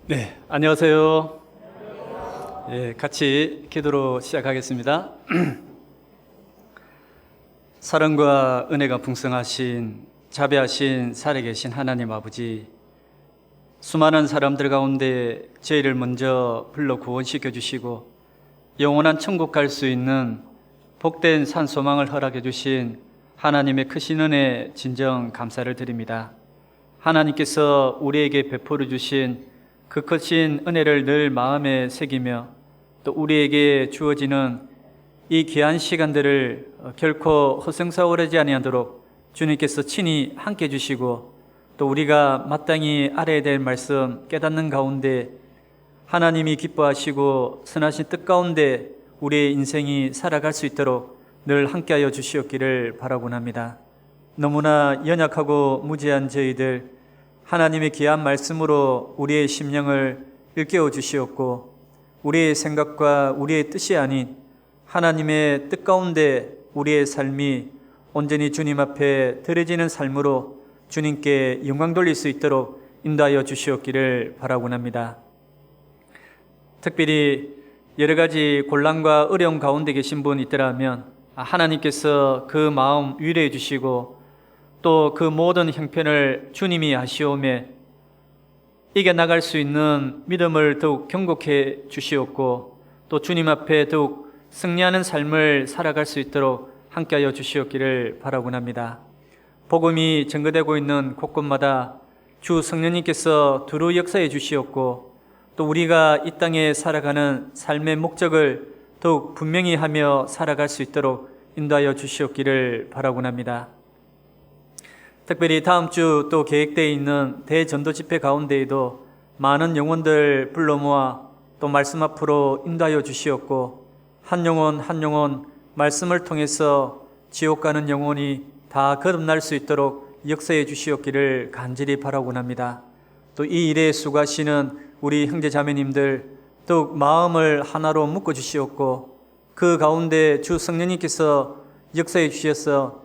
네, 안녕하세요. 같이 기도로 시작하겠습니다. 사랑과 은혜가 풍성하신 자비하신 살아계신 하나님 아버지, 수많은 사람들 가운데 저희를 먼저 불러 구원시켜 주시고 영원한 천국 갈 수 있는 복된 산소망을 허락해 주신 하나님의 크신 은혜 진정 감사를 드립니다. 하나님께서 우리에게 베풀어 주신 그 크신 은혜를 늘 마음에 새기며 또 우리에게 주어지는 이 귀한 시간들을 결코 허송사오하지 아니하도록 주님께서 친히 함께 해주시고 또 우리가 마땅히 알아야 될 말씀 깨닫는 가운데 하나님이 기뻐하시고 선하신 뜻 가운데 우리의 인생이 살아갈 수 있도록 늘 함께하여 주시옵기를 바라곤 합니다. 너무나 연약하고 무지한 저희들, 하나님의 귀한 말씀으로 우리의 심령을 일깨워 주시옵고 우리의 생각과 우리의 뜻이 아닌 하나님의 뜻 가운데 우리의 삶이 온전히 주님 앞에 드려지는 삶으로 주님께 영광 돌릴 수 있도록 인도하여 주시옵기를 바라곤 합니다. 특별히 여러 가지 곤란과 어려움 가운데 계신 분 있더라면 하나님께서 그 마음 위로해 주시고 또 그 모든 형편을 주님이 아시오매 이겨나갈 수 있는 믿음을 더욱 경고해 주시옵고 또 주님 앞에 더욱 승리하는 삶을 살아갈 수 있도록 함께하여 주시옵기를 바라곤 합니다. 복음이 전거되고 있는 곳곳마다 주 성령님께서 두루 역사해 주시옵고 또 우리가 이 땅에 살아가는 삶의 목적을 더욱 분명히 하며 살아갈 수 있도록 인도하여 주시옵기를 바라곤 합니다. 특별히 다음 주 또 계획되어 있는 대전도 집회 가운데에도 많은 영혼들 불러 모아 또 말씀 앞으로 인도하여 주시옵고 한 영혼 한 영혼 말씀을 통해서 지옥 가는 영혼이 다 거듭날 수 있도록 역사해 주시옵기를 간절히 바라곤 합니다. 또 이 일에 수고하시는 우리 형제 자매님들 더욱 마음을 하나로 묶어 주시옵고 그 가운데 주 성령님께서 역사해 주셔서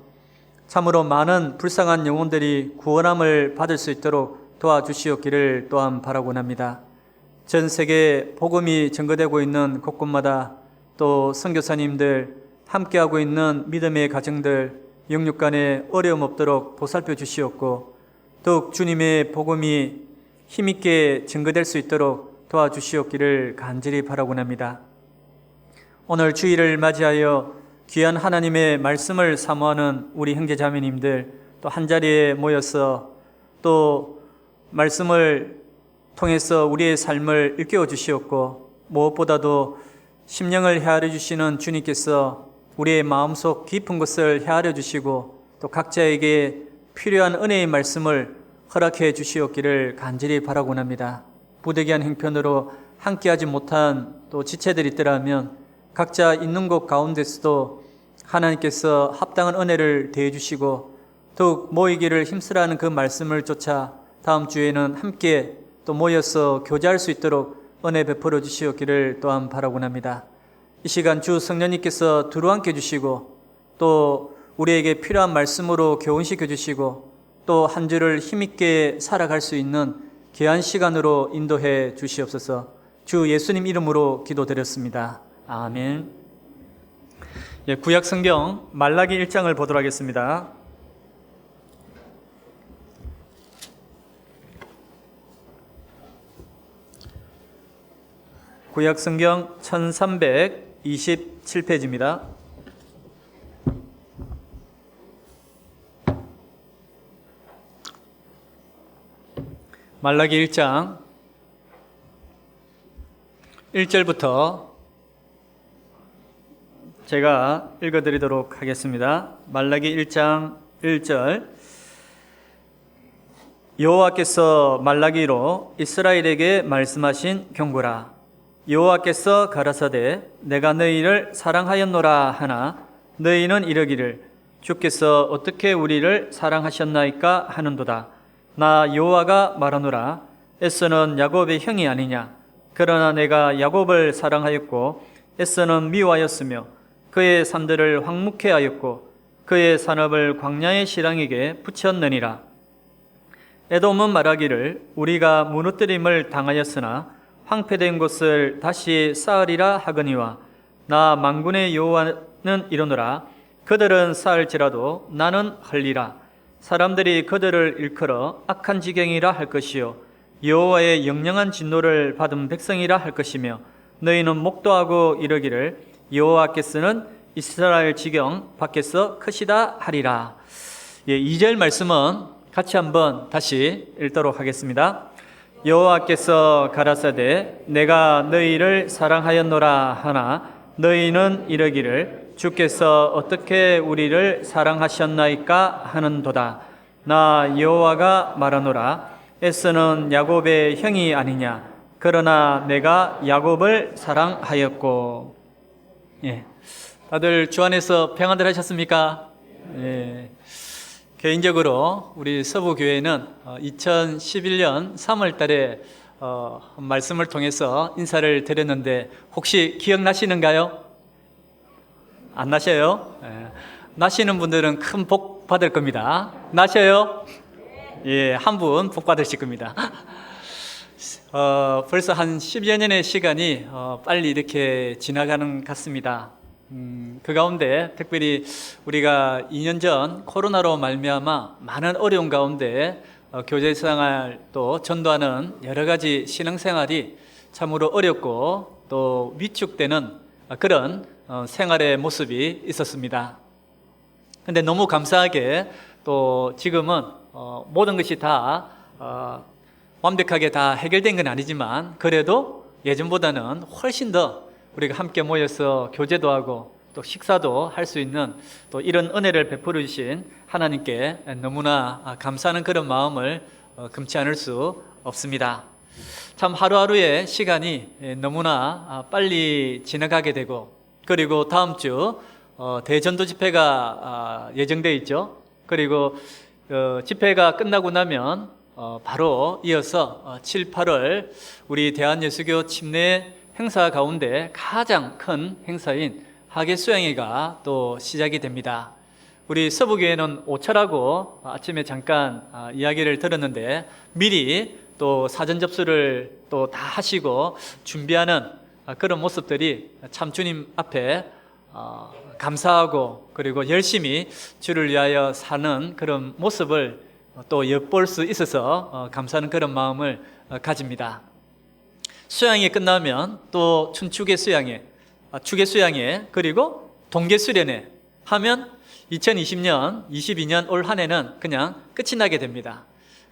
참으로 많은 불쌍한 영혼들이 구원함을 받을 수 있도록 도와주시옵기를 또한 바라곤 합니다. 전 세계 복음이 전거되고 있는 곳곳마다 또 선교사님들 함께하고 있는 믿음의 가정들 영육 간에 어려움 없도록 보살펴 주시옵고 더욱 주님의 복음이 힘있게 전거될 수 있도록 도와주시옵기를 간절히 바라곤 합니다. 오늘 주일을 맞이하여 귀한 하나님의 말씀을 사모하는 우리 형제 자매님들 또 한자리에 모여서 또 말씀을 통해서 우리의 삶을 일깨워 주시옵고 무엇보다도 심령을 헤아려 주시는 주님께서 우리의 마음속 깊은 것을 헤아려 주시고 또 각자에게 필요한 은혜의 말씀을 허락해 주시옵기를 간절히 바라곤 합니다. 부득이한 형편으로 함께하지 못한 또 지체들이 있더라면 각자 있는 곳 가운데서도 하나님께서 합당한 은혜를 대해 주시고 더욱 모이기를 힘쓰라는 그 말씀을 쫓아 다음 주에는 함께 또 모여서 교제할 수 있도록 은혜 베풀어 주시옵기를 또한 바라곤 합니다. 이 시간 주 성령님께서 두루 함께 주시고 또 우리에게 필요한 말씀으로 교훈시켜 주시고 또 한 주를 힘있게 살아갈 수 있는 귀한 시간으로 인도해 주시옵소서. 주 예수님 이름으로 기도드렸습니다. 아멘. 구약 성경 말라기 1장을 보도록 하겠습니다. 구약 성경 1327페이지입니다. 말라기 1장 1절부터 제가 읽어드리도록 하겠습니다. 말라기 1장 1절 여호와께서 말라기로 이스라엘에게 말씀하신 경고라. 여호와께서 가라사대 내가 너희를 사랑하였노라 하나 너희는 이르기를 주께서 어떻게 우리를 사랑하셨나이까 하는도다. 나 여호와가 말하노라. 에서는 야곱의 형이 아니냐. 그러나 내가 야곱을 사랑하였고 에서는 미워하였으며 그의 산들을 황무케 하였고 그의 산업을 광야의 실랑에게 붙였느니라. 에돔은 말하기를 우리가 무너뜨림을 당하였으나 황폐된 곳을 다시 쌓으리라 하거니와 나 만군의 여호와는 이르노라. 그들은 쌓을지라도 나는 헐리라. 사람들이 그들을 일컬어 악한 지경이라 할 것이요 여호와의 영영한 진노를 받은 백성이라 할 것이며 너희는 목도하고 이르기를 여호와께서는 이스라엘 지경 밖에서 크시다 하리라. 2절 말씀은 같이 한번 다시 읽도록 하겠습니다. 여호와께서 가라사대 내가 너희를 사랑하였노라 하나 너희는 이르기를 주께서 어떻게 우리를 사랑하셨나이까 하는도다. 나 여호와가 말하노라. 에서는 야곱의 형이 아니냐. 그러나 내가 야곱을 사랑하였고. 다들 주 안에서 평안들 하셨습니까? 개인적으로 우리 서부교회는 2011년 3월 달에 말씀을 통해서 인사를 드렸는데 혹시 기억나시는가요? 안 나셔요? 나시는 분들은 큰 복 받을 겁니다. 나셔요? 한 분 복 받으실 겁니다. 벌써 한 10여 년의 시간이 빨리 이렇게 지나가는 것 같습니다. 그 가운데 특별히 우리가 2년 전 코로나로 말미암아 많은 어려운 가운데 교제생활 또 전도하는 여러 가지 신앙생활이 참으로 어렵고 또 위축되는 그런 생활의 모습이 있었습니다. 근데 너무 감사하게 또 지금은 모든 것이 다 완벽하게 다 해결된 건 아니지만 그래도 예전보다는 훨씬 더 우리가 함께 모여서 교제도 하고 또 식사도 할 수 있는 또 이런 은혜를 베풀어 주신 하나님께 너무나 감사하는 그런 마음을 금치 않을 수 없습니다. 참 하루하루의 시간이 너무나 빨리 지나가게 되고 그리고 다음 주 대전도 집회가 예정되어 있죠. 그리고 집회가 끝나고 나면 바로 이어서 7, 8월 우리 대한예수교 침례 행사 가운데 가장 큰 행사인 하계수양회가 또 시작이 됩니다. 우리 서부교회는 오차라고 아침에 잠깐 이야기를 들었는데 미리 또 사전 접수를 또 다 하시고 준비하는 그런 모습들이 참 주님 앞에 감사하고 그리고 열심히 주를 위하여 사는 그런 모습을 또 엿볼 수 있어서 감사하는 그런 마음을 가집니다. 수양이 끝나면 또 춘추계 수양회, 추계 수양회 그리고 동계 수련회 하면 2020년, 22년 올 한 해는 그냥 끝이 나게 됩니다.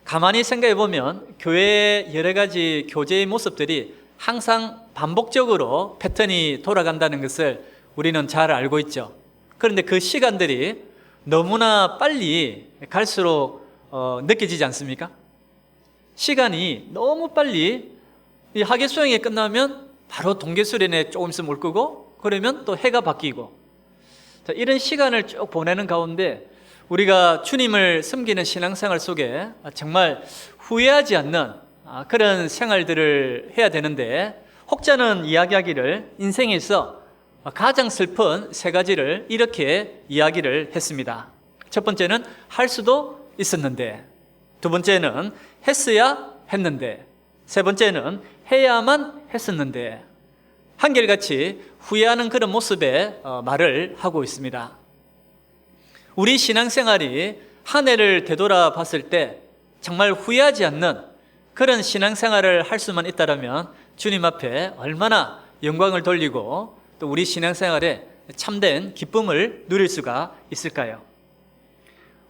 가만히 생각해 보면 교회의 여러 가지 교제의 모습들이 항상 반복적으로 패턴이 돌아간다는 것을 우리는 잘 알고 있죠. 그런데 그 시간들이 너무나 빨리 갈수록 느껴지지 않습니까? 시간이 너무 빨리 이 하계수양이 끝나면 바로 동계수련회 조금 있으면 올 거고 그러면 또 해가 바뀌고 자, 이런 시간을 쭉 보내는 가운데 우리가 주님을 섬기는 신앙생활 속에 정말 후회하지 않는 그런 생활들을 해야 되는데 혹자는 이야기하기를 인생에서 가장 슬픈 세 가지를 이렇게 이야기를 했습니다. 첫 번째는 할 수도 있었는데, 두 번째는 했어야 했는데, 세 번째는 해야만 했었는데 한결같이 후회하는 그런 모습의 말을 하고 있습니다. 우리 신앙생활이 한 해를 되돌아봤을 때 정말 후회하지 않는 그런 신앙생활을 할 수만 있다면 주님 앞에 얼마나 영광을 돌리고 또 우리 신앙생활에 참된 기쁨을 누릴 수가 있을까요?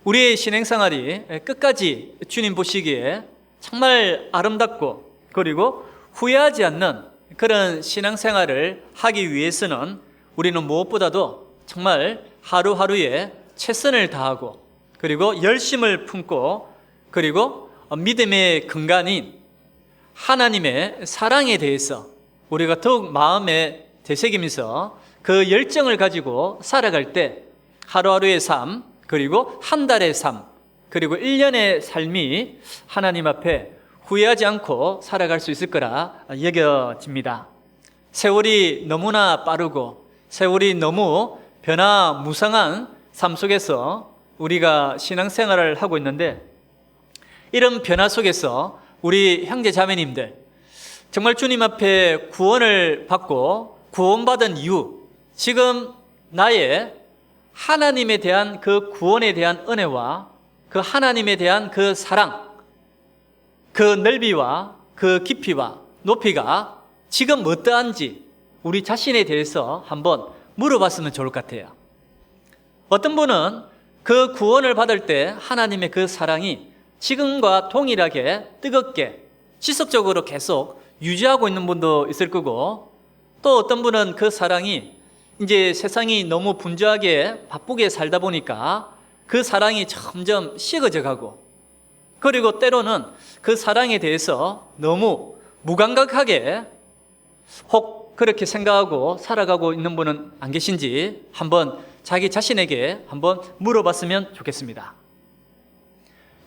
우리의 신앙생활이 끝까지 주님 보시기에 정말 아름답고 그리고 후회하지 않는 그런 신앙생활을 하기 위해서는 우리는 무엇보다도 정말 하루하루에 최선을 다하고 그리고 열심을 품고 그리고 믿음의 근간인 하나님의 사랑에 대해서 우리가 더욱 마음에 되새기면서 그 열정을 가지고 살아갈 때 하루하루의 삶 그리고 한 달의 삶 그리고 1년의 삶이 하나님 앞에 후회하지 않고 살아갈 수 있을 거라 여겨집니다. 세월이 너무나 빠르고 세월이 너무 변화무쌍한 삶 속에서 우리가 신앙생활을 하고 있는데 이런 변화 속에서 우리 형제 자매님들 정말 주님 앞에 구원을 받고 구원받은 이유, 지금 나의 하나님에 대한 그 구원에 대한 은혜와 그 하나님에 대한 그 사랑, 그 넓이와 그 깊이와 높이가 지금 어떠한지 우리 자신에 대해서 한번 물어봤으면 좋을 것 같아요. 어떤 분은 그 구원을 받을 때 하나님의 그 사랑이 지금과 동일하게 뜨겁게 지속적으로 계속 유지하고 있는 분도 있을 거고, 또 어떤 분은 그 사랑이 이제 세상이 너무 분주하게 바쁘게 살다 보니까 그 사랑이 점점 식어져 가고, 그리고 때로는 그 사랑에 대해서 너무 무감각하게 혹 그렇게 생각하고 살아가고 있는 분은 안 계신지 한번 자기 자신에게 한번 물어봤으면 좋겠습니다.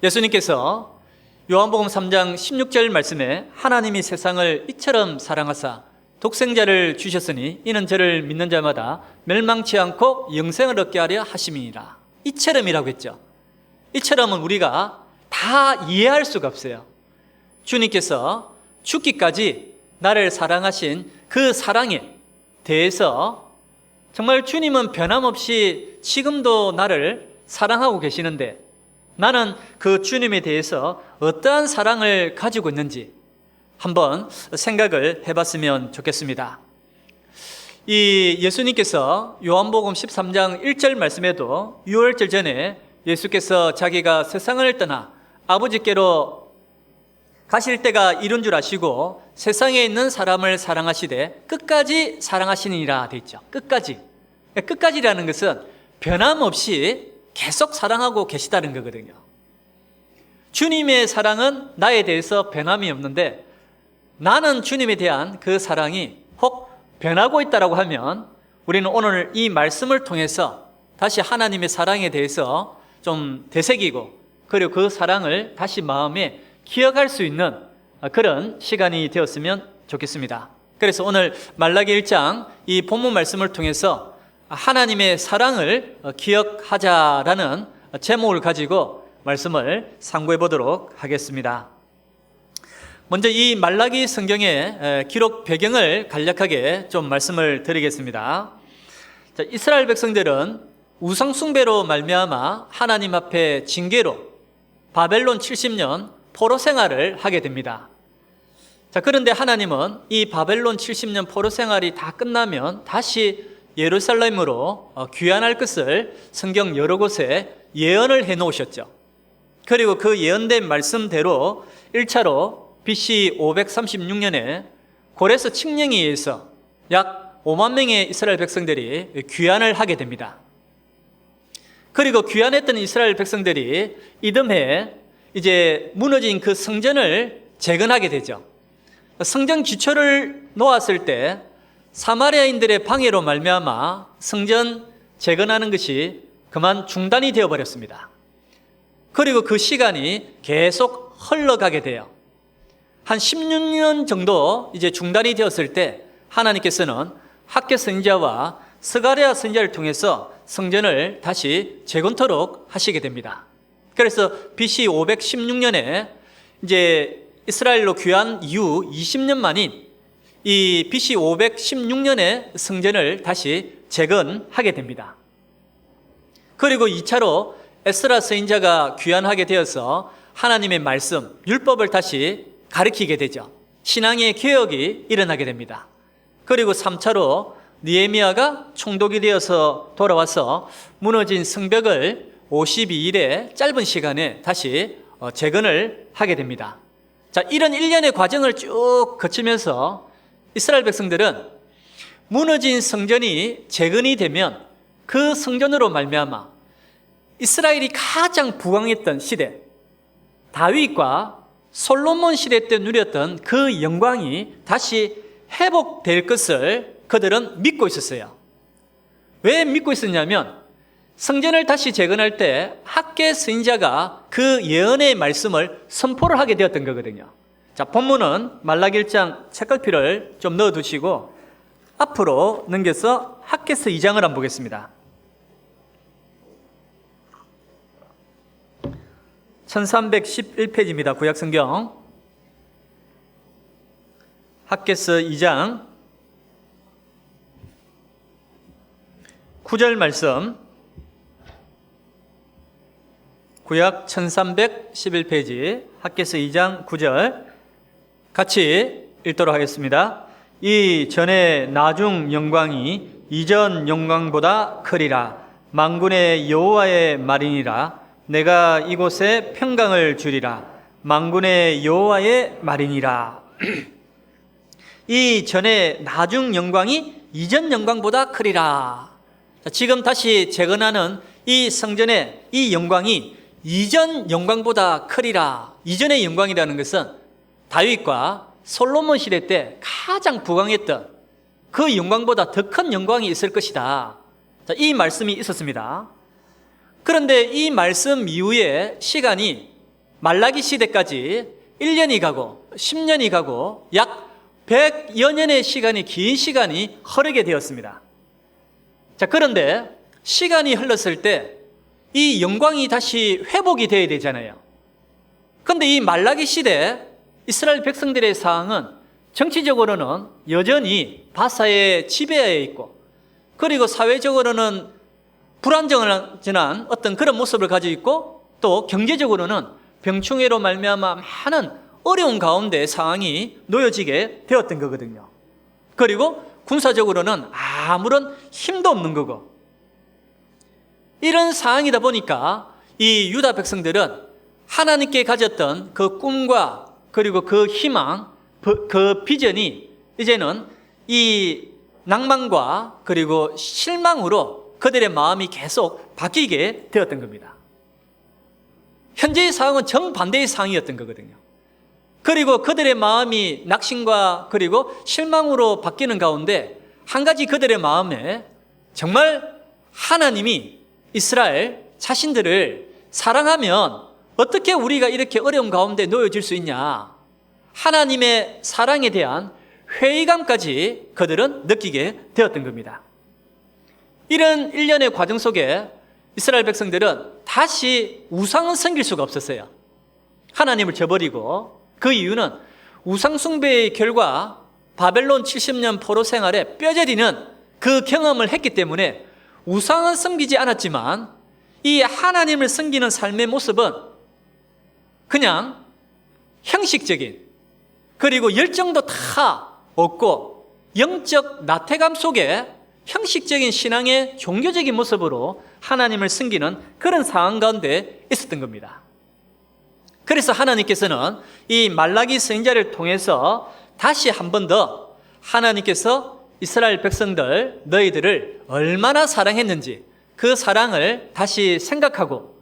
예수님께서 요한복음 3장 16절 말씀에 하나님이 세상을 이처럼 사랑하사 독생자를 주셨으니 이는 저를 믿는 자마다 멸망치 않고 영생을 얻게 하려 하심이니라. 이처럼이라고 했죠. 이처럼은 우리가 다 이해할 수가 없어요. 주님께서 죽기까지 나를 사랑하신 그 사랑에 대해서 정말 주님은 변함없이 지금도 나를 사랑하고 계시는데, 나는 그 주님에 대해서 어떠한 사랑을 가지고 있는지 한번 생각을 해봤으면 좋겠습니다. 이 예수님께서 요한복음 13장 1절 말씀에도 유월절 전에 예수께서 자기가 세상을 떠나 아버지께로 가실 때가 이른 줄 아시고 세상에 있는 사람을 사랑하시되 끝까지 사랑하시니라 되어 있죠. 끝까지라는 것은 변함없이 계속 사랑하고 계시다는 거거든요. 주님의 사랑은 나에 대해서 변함이 없는데, 나는 주님에 대한 그 사랑이 혹 변하고 있다고 하면 우리는 오늘 이 말씀을 통해서 다시 하나님의 사랑에 대해서 좀 되새기고, 그리고 그 사랑을 다시 마음에 기억할 수 있는 그런 시간이 되었으면 좋겠습니다. 그래서 오늘 말라기 1장 이 본문 말씀을 통해서 하나님의 사랑을 기억하자라는 제목을 가지고 말씀을 상고해 보도록 하겠습니다. 먼저 이 말라기 성경의 기록 배경을 간략하게 좀 말씀을 드리겠습니다. 자, 이스라엘 백성들은 우상 숭배로 말미암아 하나님 앞에 징계로 바벨론 70년 포로 생활을 하게 됩니다. 자, 그런데 하나님은 이 바벨론 70년 포로 생활이 다 끝나면 다시 예루살렘으로 귀환할 것을 성경 여러 곳에 예언을 해 놓으셨죠. 그리고 그 예언된 말씀대로 1차로 BC 536년에 고레스 칙령에 의해서 약 5만 명의 이스라엘 백성들이 귀환을 하게 됩니다. 그리고 귀환했던 이스라엘 백성들이 이듬해 이제 무너진 그 성전을 재건하게 되죠. 성전 기초를 놓았을 때 사마리아인들의 방해로 말미암아 성전 재건하는 것이 그만 중단이 되어버렸습니다. 그리고 그 시간이 계속 흘러가게 돼요. 한 16년 정도 이제 중단이 되었을 때 하나님께서는 학개 선지자와 스가랴 선지자를 통해서 성전을 다시 재건토록 하시게 됩니다. 그래서 BC 516년에 이제 이스라엘로 귀환 이후 20년 만인 이 BC 516년에 성전을 다시 재건하게 됩니다. 그리고 2차로 에스라 선지자가 귀환하게 되어서 하나님의 말씀, 율법을 다시 가르치게 되죠. 신앙의 개혁이 일어나게 됩니다. 그리고 3차로 느헤미야가 총독이 되어서 돌아와서 무너진 성벽을 52일의 짧은 시간에 다시 재건을 하게 됩니다. 자, 이런 일련의 과정을 쭉 거치면서 이스라엘 백성들은 무너진 성전이 재건이 되면 그 성전으로 말미암아 이스라엘이 가장 부강했던 시대, 다윗과 솔로몬 시대 때 누렸던 그 영광이 다시 회복될 것을 그들은 믿고 있었어요. 왜 믿고 있었냐면 성전을 다시 재건할 때 학개 선지자가 그 예언의 말씀을 선포를 하게 되었던 거거든요. 자, 본문은 말라기 1장 책갈피를 좀 넣어두시고 앞으로 넘겨서 학개서 2장을 한번 보겠습니다. 1311페이지입니다. 구약성경 학개서 2장 9절 말씀, 구약 1311페이지 학개서 2장 9절 같이 읽도록 하겠습니다. 이 전에 나중 영광이 이전 영광보다 크리라. 만군의 여호와의 말이니라. 내가 이곳에 평강을 주리라. 만군의 여호와의 말이니라. 이 전에 나중 영광이 이전 영광보다 크리라. 지금 다시 재건하는 이 성전의 이 영광이 이전 영광보다 크리라. 이전의 영광이라는 것은 다윗과 솔로몬 시대 때 가장 부강했던 그 영광보다 더 큰 영광이 있을 것이다. 이 말씀이 있었습니다. 그런데 이 말씀 이후에 시간이 말라기 시대까지 1년이 가고 10년이 가고 약 100여 년의 시간이, 긴 시간이 흐르게 되었습니다. 자, 그런데 시간이 흘렀을 때 이 영광이 다시 회복이 되어야 되잖아요. 그런데 이 말라기 시대 이스라엘 백성들의 상황은 정치적으로는 여전히 바사의 지배하에 있고, 그리고 사회적으로는 불안정한 어떤 그런 모습을 가지고 있고, 또 경제적으로는 병충해로 말미암아 많은 어려운 가운데 상황이 놓여지게 되었던 거거든요. 그리고 군사적으로는 아무런 힘도 없는 거고, 이런 상황이다 보니까 이 유다 백성들은 하나님께 가졌던 그 꿈과 그리고 그 희망, 그 비전이 이제는 이 낭만과 그리고 실망으로 그들의 마음이 계속 바뀌게 되었던 겁니다. 현재의 상황은 정반대의 상황이었던 거거든요. 그리고 그들의 마음이 낙심과 그리고 실망으로 바뀌는 가운데 한 가지 그들의 마음에 정말 하나님이 이스라엘 자신들을 사랑하면 어떻게 우리가 이렇게 어려운 가운데 놓여질 수 있냐, 하나님의 사랑에 대한 회의감까지 그들은 느끼게 되었던 겁니다. 이런 일련의 과정 속에 이스라엘 백성들은 다시 우상은 섬길 수가 없었어요. 하나님을 저버리고, 그 이유는 우상 숭배의 결과 바벨론 70년 포로 생활에 뼈저리는 그 경험을 했기 때문에 우상은 섬기지 않았지만 이 하나님을 섬기는 삶의 모습은 그냥 형식적인, 그리고 열정도 다 없고 영적 나태감 속에 형식적인 신앙의 종교적인 모습으로 하나님을 섬기는 그런 상황 가운데 있었던 겁니다. 그래서 하나님께서는 이 말라기 선지자를 통해서 다시 한 번 더 하나님께서 이스라엘 백성들, 너희들을 얼마나 사랑했는지 그 사랑을 다시 생각하고,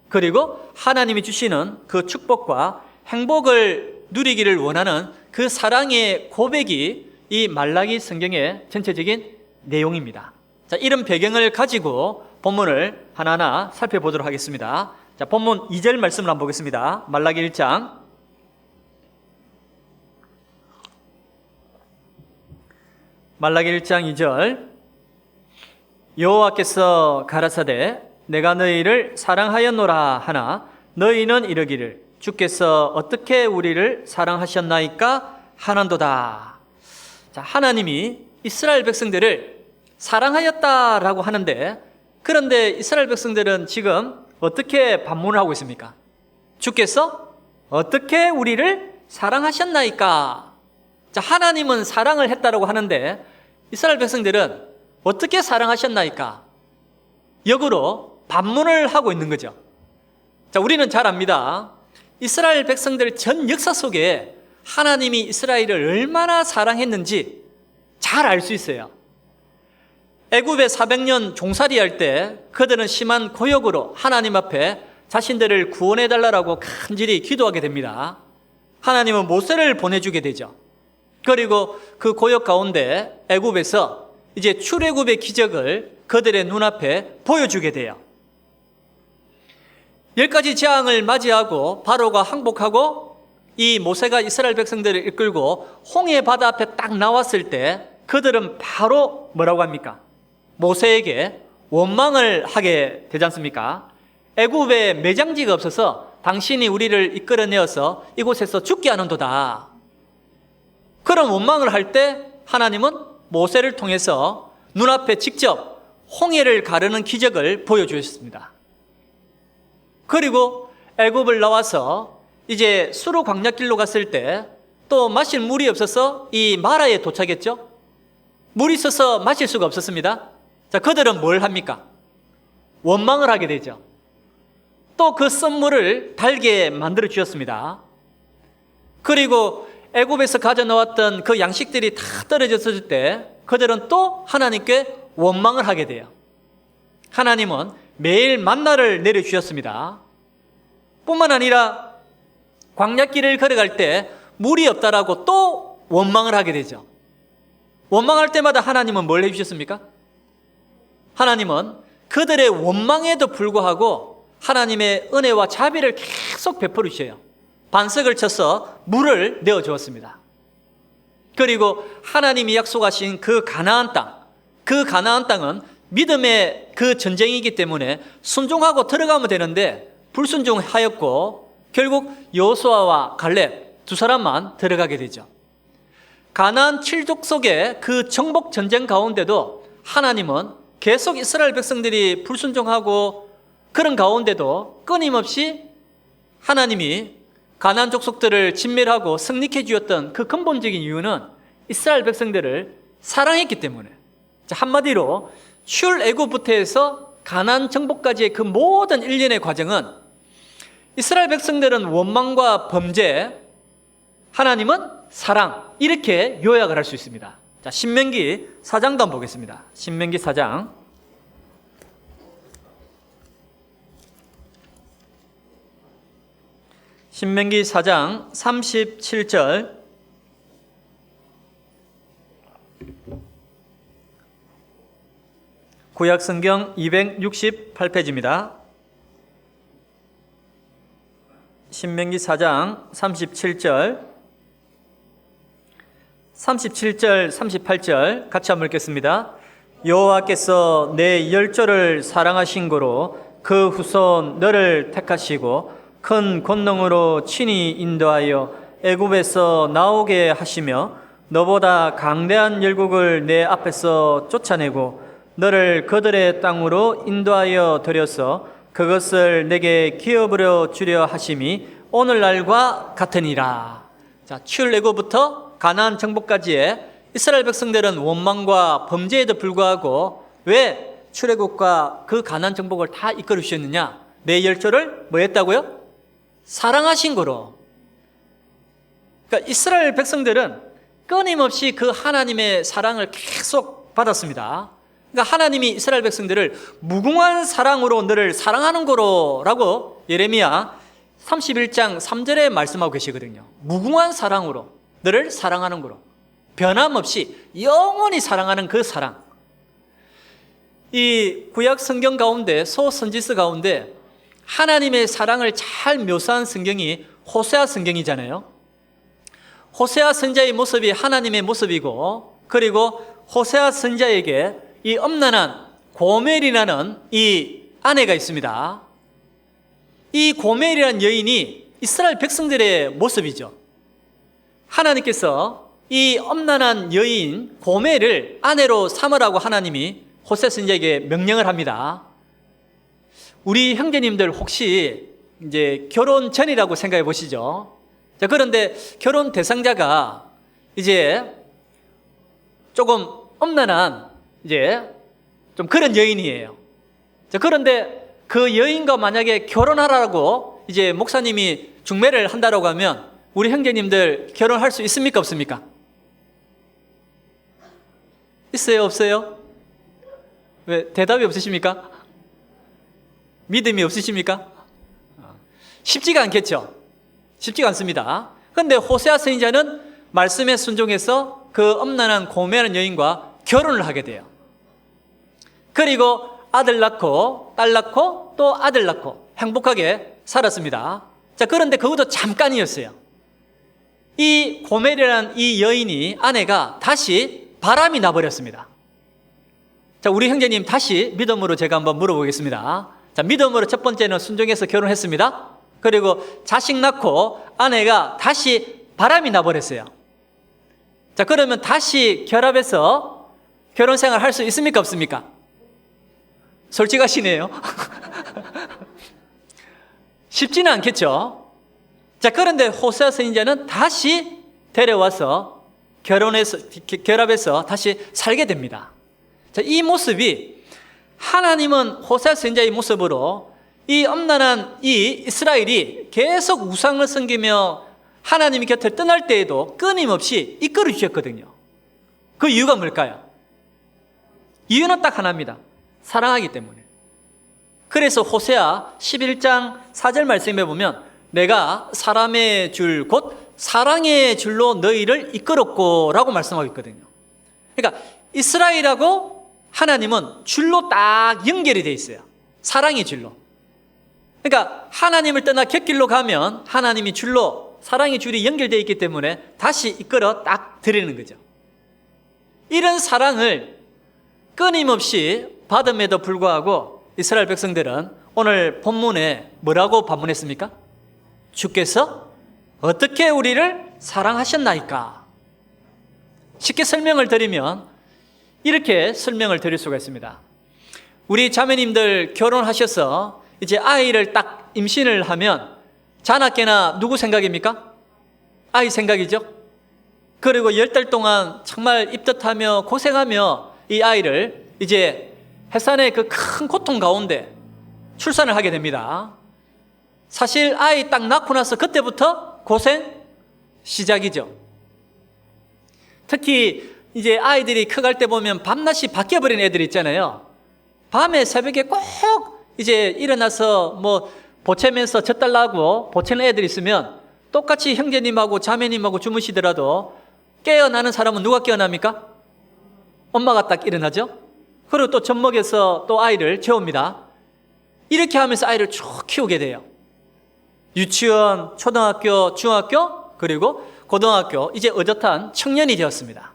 그리고 하나님이 주시는 그 축복과 행복을 누리기를 원하는 그 사랑의 고백이 이 말라기 성경의 전체적인 내용입니다. 자, 이런 배경을 가지고 본문을 하나하나 살펴보도록 하겠습니다. 자, 본문 2절 말씀을 한번 보겠습니다. 말라기 1장 말라기 1장 2절 여호와께서 가라사대 내가 너희를 사랑하였노라 하나 너희는 이르기를 주께서 어떻게 우리를 사랑하셨나이까 하는도다. 자, 하나님이 이스라엘 백성들을 사랑하였다라고 하는데, 그런데 이스라엘 백성들은 지금 어떻게 반문을 하고 있습니까? 주께서 어떻게 우리를 사랑하셨나이까? 자, 하나님은 사랑을 했다라고 하는데 이스라엘 백성들은 어떻게 사랑하셨나이까? 역으로 반문을 하고 있는 거죠. 자, 우리는 잘 압니다. 이스라엘 백성들 전 역사 속에 하나님이 이스라엘을 얼마나 사랑했는지 잘 알 수 있어요. 애굽에 400년 종살이 할 때 그들은 심한 고역으로 하나님 앞에 자신들을 구원해달라고 간절히 기도하게 됩니다. 하나님은 모세를 보내주게 되죠. 그리고 그 고역 가운데 애굽에서 이제 출애굽의 기적을 그들의 눈앞에 보여주게 돼요. 10가지 재앙을 맞이하고 바로가 항복하고 이 모세가 이스라엘 백성들을 이끌고 홍해 바다 앞에 딱 나왔을 때 그들은 바로 뭐라고 합니까? 모세에게 원망을 하게 되지 않습니까? 애굽에 매장지가 없어서 당신이 우리를 이끌어내어서 이곳에서 죽게 하는도다. 그런 원망을 할 때 하나님은 모세를 통해서 눈앞에 직접 홍해를 가르는 기적을 보여주셨습니다. 그리고 애굽을 나와서 이제 수르 광야길로 갔을 때 또 마실 물이 없어서 이 마라에 도착했죠. 물이 있어서 마실 수가 없었습니다. 자, 그들은 뭘 합니까? 원망을 하게 되죠. 또 그 썬물을 달게 만들어 주셨습니다. 그리고 애굽에서 가져나왔던 그 양식들이 다 떨어졌을 때 그들은 또 하나님께 원망을 하게 돼요. 하나님은 매일 만나를 내려주셨습니다. 뿐만 아니라 광야길을 걸어갈 때 물이 없다라고 또 원망을 하게 되죠. 원망할 때마다 하나님은 뭘 해주셨습니까? 하나님은 그들의 원망에도 불구하고 하나님의 은혜와 자비를 계속 베풀어 주셔요. 반석을 쳐서 물을 내어 주었습니다. 그리고 하나님이 약속하신 그 가나안 땅, 그 가나안 땅은 믿음의 그 전쟁이기 때문에 순종하고 들어가면 되는데 불순종하였고 결국 여호수아와 갈렙 두 사람만 들어가게 되죠. 가나안 7족속의 그 정복 전쟁 가운데도 하나님은 계속 이스라엘 백성들이 불순종하고 그런 가운데도 끊임없이 하나님이 가나안 족속들을 진멸하고 승리케 주었던 그 근본적인 이유는 이스라엘 백성들을 사랑했기 때문에, 한마디로 출애굽부터 해서 가나안 정복까지의 그 모든 일련의 과정은 이스라엘 백성들은 원망과 범죄, 하나님은 사랑, 이렇게 요약을 할 수 있습니다. 자, 신명기 4장도 한번 보겠습니다. 신명기 4장. 신명기 4장 37절. 구약성경 268페이지입니다. 신명기 4장 37절, 37절, 38절 같이 한번 읽겠습니다. 여호와께서 내 열조를 사랑하신 고로 그 후손 너를 택하시고 큰 권능으로 친히 인도하여 애굽에서 나오게 하시며 너보다 강대한 열국을 내 앞에서 쫓아내고 너를 그들의 땅으로 인도하여 들여서 그것을 내게 기업으로 주려 하심이 오늘날과 같으니라. 자, 출애굽부터 가나안 정복까지의 이스라엘 백성들은 원망과 범죄에도 불구하고 왜 출애굽과 그 가나안 정복을 다 이끌어 주셨느냐? 내 열조를 뭐 했다고요? 사랑하신 거로. 그러니까 이스라엘 백성들은 끊임없이 그 하나님의 사랑을 계속 받았습니다. 그러니까 하나님이 이스라엘 백성들을 무궁한 사랑으로 너를 사랑하는 거로라고 예레미야 31장 3절에 말씀하고 계시거든요. 무궁한 사랑으로 너를 사랑하는 거로, 변함없이 영원히 사랑하는 그 사랑. 이 구약 성경 가운데, 소선지서 가운데 하나님의 사랑을 잘 묘사한 성경이 호세아 성경이잖아요. 호세아 선지자의 모습이 하나님의 모습이고, 그리고 호세아 선지자에게 이 엄난한 고멜이라는 이 아내가 있습니다. 이 고멜이라는 여인이 이스라엘 백성들의 모습이죠. 하나님께서 이 엄난한 여인 고멜을 아내로 삼으라고 하나님이 호세아 선지자에게 명령을 합니다. 우리 형제님들 혹시 이제 결혼 전이라고 생각해 보시죠. 자, 그런데 결혼 대상자가 이제 조금 엄난한 이제 좀 그런 여인이에요. 자, 그런데 그 여인과 만약에 결혼하라고 이제 목사님이 중매를 한다라고 하면 우리 형제님들 결혼할 수 있습니까? 없습니까? 있어요? 없어요? 왜 대답이 없으십니까? 믿음이 없으십니까? 쉽지가 않겠죠. 쉽지가 않습니다. 그런데 호세아 선지자는 말씀에 순종해서 그 엄난한 고멜한 여인과 결혼을 하게 돼요. 그리고 아들 낳고 딸 낳고 또 아들 낳고 행복하게 살았습니다. 자, 그런데 그것도 잠깐이었어요. 이 고멜이라는 이 여인이 아내가 다시 바람이 나버렸습니다. 자, 우리 형제님 다시 믿음으로 제가 한번 물어보겠습니다. 자, 믿음으로 첫 번째는 순종해서 결혼했습니다. 그리고 자식 낳고 아내가 다시 바람이 나버렸어요. 자, 그러면 다시 결합해서 결혼 생활 할 수 있습니까? 없습니까? 솔직하시네요. 쉽지는 않겠죠. 자, 그런데 호세아 선지자는 다시 데려와서 결합해서 다시 살게 됩니다. 자, 이 모습이 하나님은 호세아 선지자의 모습으로 이 엄난한 이 이스라엘이 계속 우상을 섬기며 하나님의 곁을 떠날 때에도 끊임없이 이끌어 주셨거든요. 그 이유가 뭘까요? 이유는 딱 하나입니다. 사랑하기 때문에. 그래서 호세아 11장 4절 말씀에 보면 내가 사람의 줄 곧 사랑의 줄로 너희를 이끌었고 라고 말씀하고 있거든요. 그러니까 이스라엘하고 하나님은 줄로 딱 연결이 돼 있어요. 사랑의 줄로. 그러니까 하나님을 떠나 곁길로 가면 하나님이 줄로 사랑의 줄이 연결되어 있기 때문에 다시 이끌어 딱 드리는 거죠. 이런 사랑을 끊임없이 받음에도 불구하고 이스라엘 백성들은 오늘 본문에 뭐라고 반문했습니까? 주께서 어떻게 우리를 사랑하셨나이까? 쉽게 설명을 드리면 이렇게 설명을 드릴 수가 있습니다. 우리 자매님들 결혼하셔서 이제 아이를 딱 임신을 하면 자나깨나 누구 생각입니까? 아이 생각이죠. 그리고 10달 동안 정말 입덧하며 고생하며 이 아이를 이제 해산의 그 큰 고통 가운데 출산을 하게 됩니다. 사실 아이 딱 낳고 나서 그때부터 고생 시작이죠. 특히 이제 아이들이 커갈 때 보면 밤낮이 바뀌어버린 애들 있잖아요. 밤에 새벽에 꼭 이제 일어나서 뭐 보채면서 젖달라고 보채는 애들 있으면 똑같이 형제님하고 자매님하고 주무시더라도 깨어나는 사람은 누가 깨어납니까? 엄마가 딱 일어나죠. 그리고 또 젖 먹여서 또 아이를 재웁니다. 이렇게 하면서 아이를 쭉 키우게 돼요. 유치원, 초등학교, 중학교, 그리고 고등학교, 이제 어엿한 청년이 되었습니다.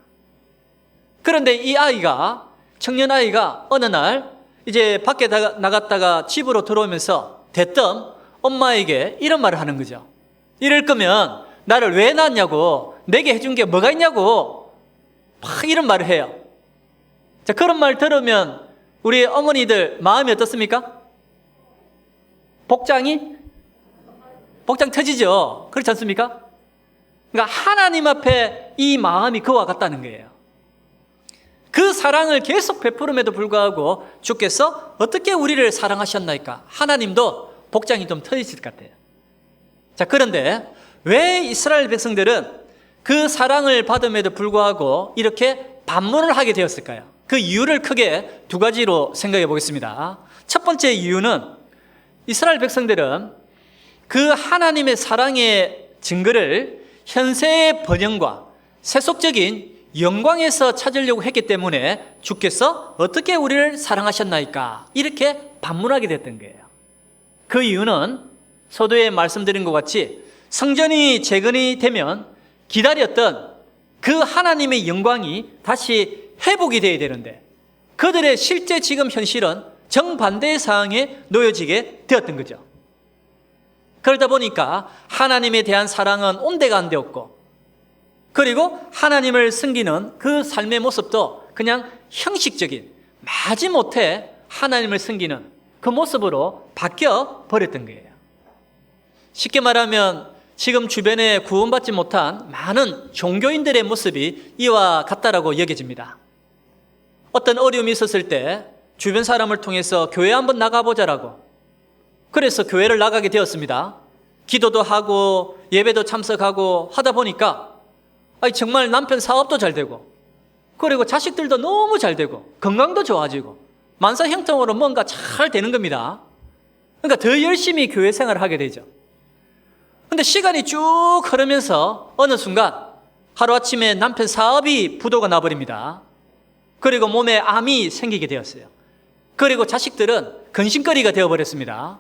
그런데 이 아이가, 청년 아이가 어느 날 이제 밖에 나갔다가 집으로 들어오면서 대뜸 엄마에게 이런 말을 하는 거죠. 이럴 거면 나를 왜 낳았냐고, 내게 해준 게 뭐가 있냐고 막 이런 말을 해요. 자, 그런 말 들으면 우리 어머니들 마음이 어떻습니까? 복장 터지죠. 그렇지 않습니까? 그러니까 하나님 앞에 이 마음이 그와 같다는 거예요. 그 사랑을 계속 베풀음에도 불구하고 주께서 어떻게 우리를 사랑하셨나이까? 하나님도 복장이 좀 터지실 것 같아요. 자, 그런데 왜 이스라엘 백성들은 그 사랑을 받음에도 불구하고 이렇게 반문을 하게 되었을까요? 그 이유를 크게 두 가지로 생각해 보겠습니다. 첫 번째 이유는 이스라엘 백성들은 그 하나님의 사랑의 증거를 현세의 번영과 세속적인 영광에서 찾으려고 했기 때문에 주께서 어떻게 우리를 사랑하셨나이까? 이렇게 반문하게 됐던 거예요. 그 이유는 서두에 말씀드린 것 같이 성전이 재건이 되면 기다렸던 그 하나님의 영광이 다시 회복이 되어야 되는데 그들의 실제 지금 현실은 정반대의 상황에 놓여지게 되었던 거죠. 그러다 보니까 하나님에 대한 사랑은 온데가 안 되었고 그리고 하나님을 섬기는 그 삶의 모습도 그냥 형식적인 마지못해 하나님을 섬기는 그 모습으로 바뀌어 버렸던 거예요. 쉽게 말하면 지금 주변에 구원받지 못한 많은 종교인들의 모습이 이와 같다라고 여겨집니다. 어떤 어려움이 있었을 때 주변 사람을 통해서 교회 한번 나가보자라고 그래서 교회를 나가게 되었습니다. 기도도 하고 예배도 참석하고 하다 보니까 정말 남편 사업도 잘 되고 그리고 자식들도 너무 잘 되고 건강도 좋아지고 만사형통으로 뭔가 잘 되는 겁니다. 그러니까 더 열심히 교회 생활을 하게 되죠. 근데 시간이 쭉 흐르면서 어느 순간 하루아침에 남편 사업이 부도가 나버립니다. 그리고 몸에 암이 생기게 되었어요. 그리고 자식들은 근심거리가 되어버렸습니다.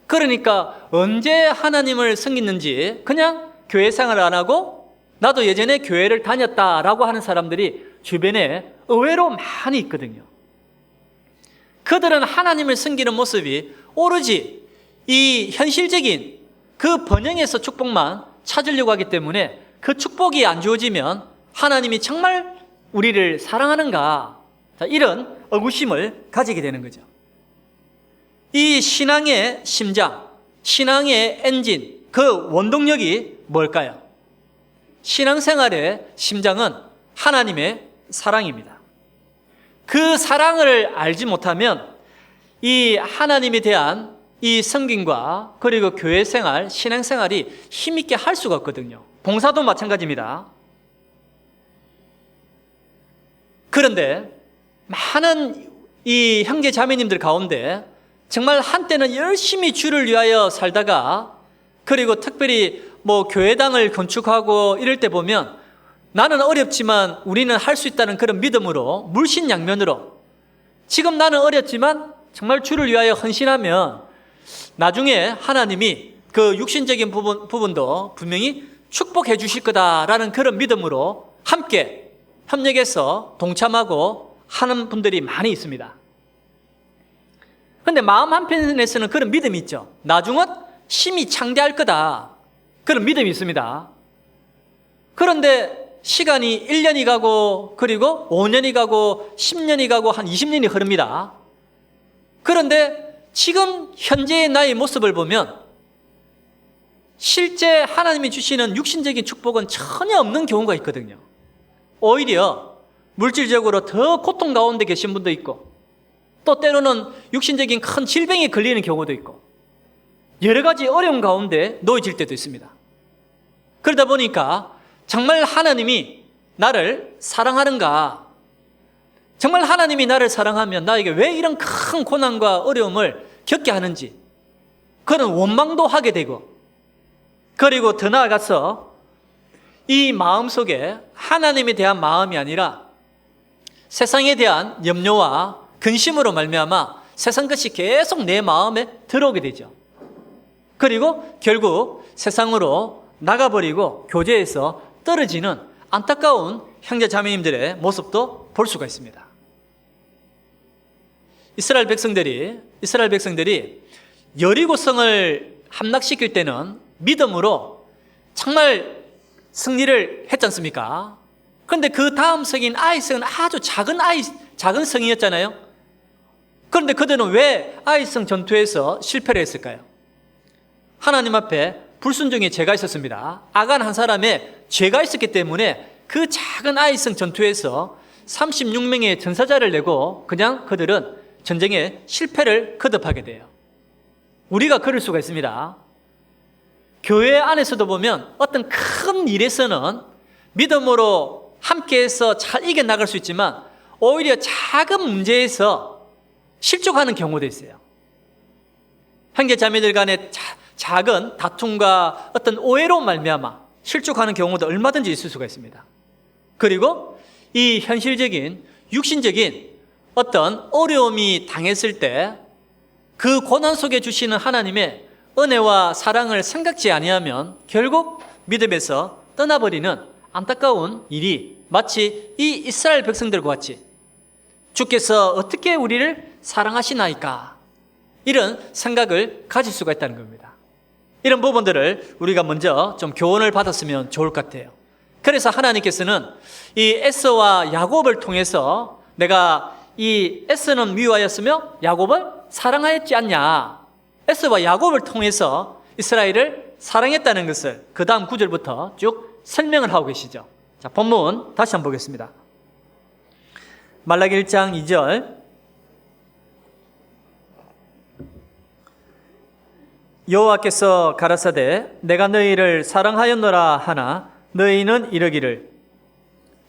그러니까 언제 하나님을 섬겼는지 그냥 교회 생활을 안 하고 나도 예전에 교회를 다녔다라고 하는 사람들이 주변에 의외로 많이 있거든요. 그들은 하나님을 섬기는 모습이 오로지 이 현실적인 그 번영에서 축복만 찾으려고 하기 때문에 그 축복이 안 주어지면 하나님이 정말 우리를 사랑하는가? 자, 이런 의구심을 가지게 되는 거죠. 이 신앙의 심장, 신앙의 엔진, 그 원동력이 뭘까요? 신앙생활의 심장은 하나님의 사랑입니다. 그 사랑을 알지 못하면 이 하나님에 대한 이 섬김과 그리고 교회 생활, 신앙 생활이 힘있게 할 수가 없거든요. 봉사도 마찬가지입니다. 그런데 많은 이 형제 자매님들 가운데 정말 한때는 열심히 주를 위하여 살다가 그리고 특별히 교회당을 건축하고 이럴 때 보면 나는 어렵지만 우리는 할 수 있다는 그런 믿음으로 물신양면으로 지금 나는 어렵지만 정말 주를 위하여 헌신하면 나중에 하나님이 그 육신적인 부분도 분명히 축복해 주실 거다라는 그런 믿음으로 함께 협력해서 동참하고 하는 분들이 많이 있습니다. 그런데 마음 한편에서는 그런 믿음이 있죠. 나중은 심히 창대할 거다. 그런 믿음이 있습니다. 그런데 시간이 1년이 가고 그리고 5년이 가고 10년이 가고 한 20년이 흐릅니다. 그런데 지금 현재의 나의 모습을 보면 실제 하나님이 주시는 육신적인 축복은 전혀 없는 경우가 있거든요. 오히려 물질적으로 더 고통 가운데 계신 분도 있고 또 때로는 육신적인 큰 질병에 걸리는 경우도 있고 여러 가지 어려움 가운데 놓여질 때도 있습니다. 그러다 보니까 정말 하나님이 나를 사랑하는가? 정말 하나님이 나를 사랑하면 나에게 왜 이런 큰 고난과 어려움을 겪게 하는지 그런 원망도 하게 되고 그리고 더 나아가서 이 마음속에 하나님에 대한 마음이 아니라 세상에 대한 염려와 근심으로 말미암아 세상 것이 계속 내 마음에 들어오게 되죠. 그리고 결국 세상으로 나가버리고 교제에서 떨어지는 안타까운 형제 자매님들의 모습도 볼 수가 있습니다. 이스라엘 백성들이 여리고성을 함락시킬 때는 믿음으로 정말 승리를 했지 않습니까? 그런데 그 다음 성인 아이성은 아주 작은 성이었잖아요. 그런데 그들은 왜 아이성 전투에서 실패를 했을까요? 하나님 앞에 불순종의 죄가 있었습니다. 아간 한 사람의 죄가 있었기 때문에 그 작은 아이성 전투에서 36명의 전사자를 내고 그냥 그들은 전쟁에 실패를 거듭하게 돼요. 우리가 그럴 수가 있습니다. 교회 안에서도 보면 어떤 큰 일에서는 믿음으로 함께해서 잘 이겨나갈 수 있지만 오히려 작은 문제에서 실족하는 경우도 있어요. 형제 자매들 간의 작은 다툼과 어떤 오해로 말미암아 실족하는 경우도 얼마든지 있을 수가 있습니다. 그리고 이 현실적인 육신적인 어떤 어려움이 당했을 때 그 고난 속에 주시는 하나님의 은혜와 사랑을 생각지 아니하면 결국 믿음에서 떠나버리는 안타까운 일이 마치 이 이스라엘 백성들과 같이 주께서 어떻게 우리를 사랑하시나이까 이런 생각을 가질 수가 있다는 겁니다. 이런 부분들을 우리가 먼저 좀 교훈을 받았으면 좋을 것 같아요. 그래서 하나님께서는 이 에서와 야곱을 통해서 내가 이 에서는 미워하였으며 야곱을 사랑하였지 않냐. 에서와 야곱을 통해서 이스라엘을 사랑했다는 것을 그 다음 9절부터 쭉 설명을 하고 계시죠. 자, 본문 다시 한번 보겠습니다. 말라기 1장 2절 여호와께서 가라사대 내가 너희를 사랑하였노라 하나 너희는 이르기를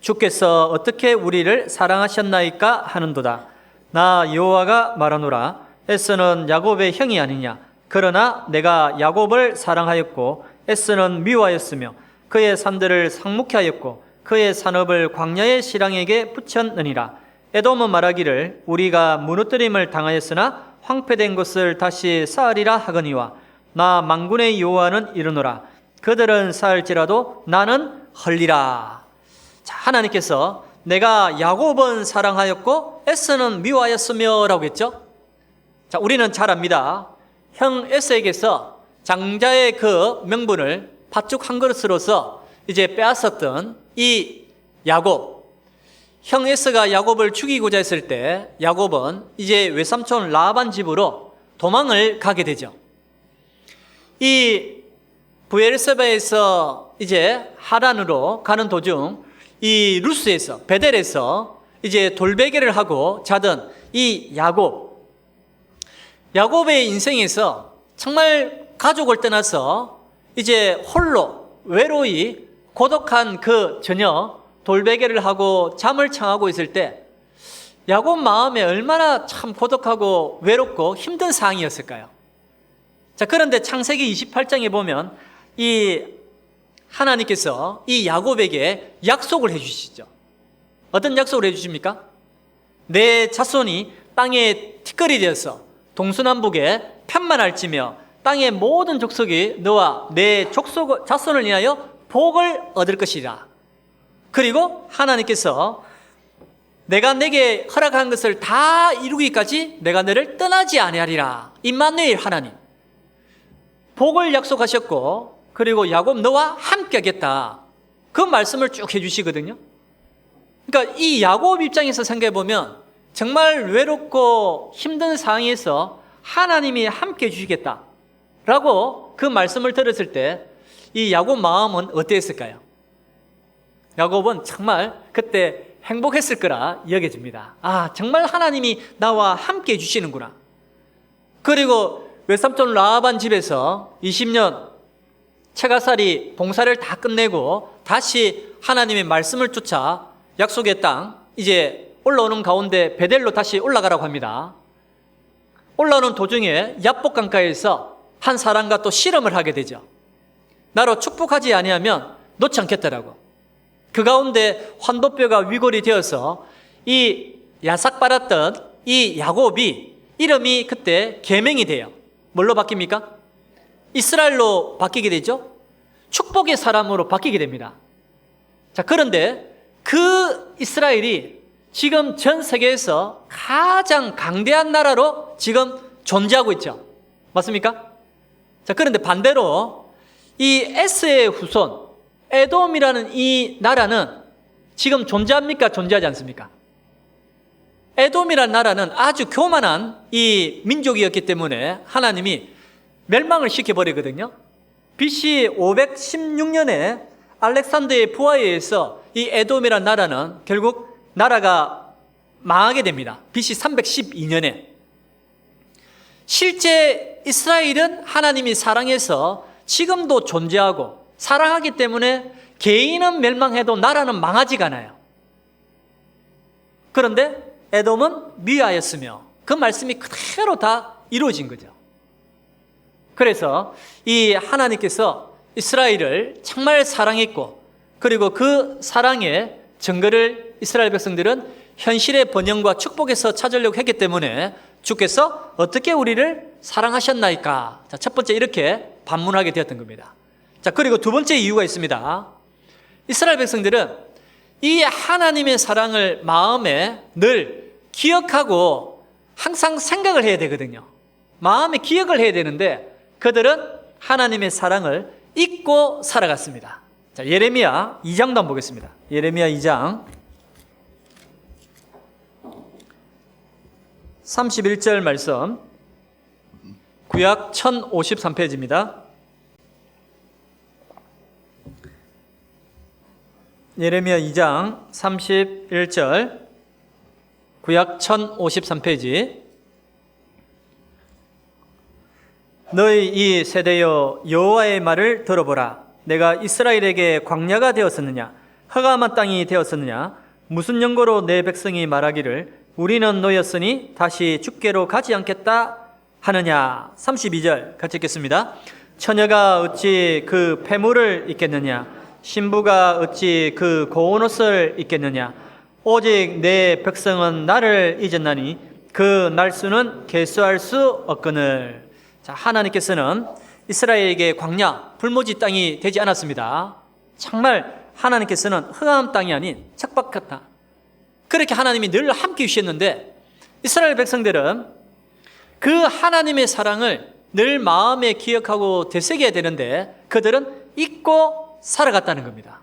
주께서 어떻게 우리를 사랑하셨나이까 하는도다. 나 여호와가 말하노라 에서는 야곱의 형이 아니냐. 그러나 내가 야곱을 사랑하였고 에서는 미워하였으며 그의 산들을 상묵케 하였고 그의 산업을 광야의 실랑에게 붙였느니라. 에돔은 말하기를 우리가 무너뜨림을 당하였으나 황폐된 것을 다시 쌓으리라 하거니와 나 만군의 여호와는 이르노라 그들은 쌓을지라도 나는 헐리라. 자, 하나님께서 내가 야곱은 사랑하였고 에서는 미워하였으며 라고 했죠. 자, 우리는 잘 압니다. 형 에서에게서 장자의 그 명분을 팥죽 한 그릇으로서 이제 빼앗았던 이 야곱, 형 에서가 야곱을 죽이고자 했을 때 야곱은 이제 외삼촌 라반 집으로 도망을 가게 되죠. 이 브엘세바에서 이제 하란으로 가는 도중 이 루스에서 베델에서 이제 돌베개를 하고 자던 이 야곱의 인생에서 정말 가족을 떠나서 이제 홀로 외로이 고독한 그 저녁 돌베개를 하고 잠을 청하고 있을 때 야곱 마음에 얼마나 참 고독하고 외롭고 힘든 상황이었을까요? 자, 그런데 창세기 28장에 보면 이 하나님께서 이 야곱에게 약속을 해주시죠. 어떤 약속을 해주십니까? 내 자손이 땅에 티끌이 되어서 동서남북에 편만할지며 땅의 모든 족속이 너와 내 자손을 인하여 복을 얻을 것이라. 그리고 하나님께서 내가 내게 허락한 것을 다 이루기까지 내가 너를 떠나지 아니하리라. 임마누엘 하나님. 복을 약속하셨고 그리고 야곱 너와 함께 하겠다. 그 말씀을 쭉 해주시거든요. 그러니까 이 야곱 입장에서 생각해 보면 정말 외롭고 힘든 상황에서 하나님이 함께 해주시겠다라고 그 말씀을 들었을 때 이 야곱 마음은 어땠을까요? 야곱은 정말 그때 행복했을 거라 여겨집니다. 아, 정말 하나님이 나와 함께 해주시는구나. 그리고 외삼촌 라반 집에서 20년 채가살이 봉사를 다 끝내고 다시 하나님의 말씀을 쫓아 약속의 땅 이제 올라오는 가운데 베델로 다시 올라가라고 합니다. 올라오는 도중에 야복 강가에서 한 사람과 또 씨름을 하게 되죠. 나로 축복하지 아니하면 놓지 않겠다라고. 그 가운데 환도뼈가 위골이 되어서 이 야삭받았던 이 야곱이 이름이 그때 계명이 돼요. 뭘로 바뀝니까? 이스라엘로 바뀌게 되죠. 축복의 사람으로 바뀌게 됩니다. 자, 그런데 그 이스라엘이 지금 전 세계에서 가장 강대한 나라로 지금 존재하고 있죠. 맞습니까? 자, 그런데 반대로 이 에스의 후손 에돔이라는 이 나라는 지금 존재합니까? 존재하지 않습니까? 에돔이라는 나라는 아주 교만한 이 민족이었기 때문에 하나님이 멸망을 시켜버리거든요. BC 516년에 알렉산더의 부하에 의해서 이 에돔이라는 나라는 결국 나라가 망하게 됩니다. BC 312년에. 실제 이스라엘은 하나님이 사랑해서 지금도 존재하고 사랑하기 때문에 개인은 멸망해도 나라는 망하지가 않아요. 그런데 에돔은 미하였으며 그 말씀이 그대로 다 이루어진 거죠. 그래서 이 하나님께서 이스라엘을 정말 사랑했고 그리고 그 사랑의 증거를 이스라엘 백성들은 현실의 번영과 축복에서 찾으려고 했기 때문에 주께서 어떻게 우리를 사랑하셨나이까? 자, 첫 번째 이렇게 반문하게 되었던 겁니다. 자, 그리고 두 번째 이유가 있습니다. 이스라엘 백성들은 이 하나님의 사랑을 마음에 늘 기억하고 항상 생각을 해야 되거든요. 마음에 기억을 해야 되는데 그들은 하나님의 사랑을 잊고 살아갔습니다. 자, 예레미야 2장도 한번 보겠습니다. 예레미야 2장 31절 말씀, 구약 1053페이지입니다. 예레미야 2장 31절, 구약 1053페이지. 너희 이 세대여 여호와의 말을 들어보라. 내가 이스라엘에게 광야가 되었었느냐? 흑암한 땅이 되었었느냐? 무슨 연고로 내 백성이 말하기를 우리는 너였으니 다시 주께로 가지 않겠다 하느냐? 32절 같이 읽겠습니다. 처녀가 어찌 그 폐물을 입겠느냐? 신부가 어찌 그 고운 옷을 입겠느냐? 오직 내 백성은 나를 잊었나니 그 날수는 계수할 수 없거늘. 자, 하나님께서는 이스라엘에게 광야, 불모지 땅이 되지 않았습니다. 정말 하나님께서는 흑암 땅이 아닌 척박한 땅, 그렇게 하나님이 늘 함께 주셨는데 이스라엘 백성들은 그 하나님의 사랑을 늘 마음에 기억하고 되새겨야 되는데 그들은 잊고 살아갔다는 겁니다.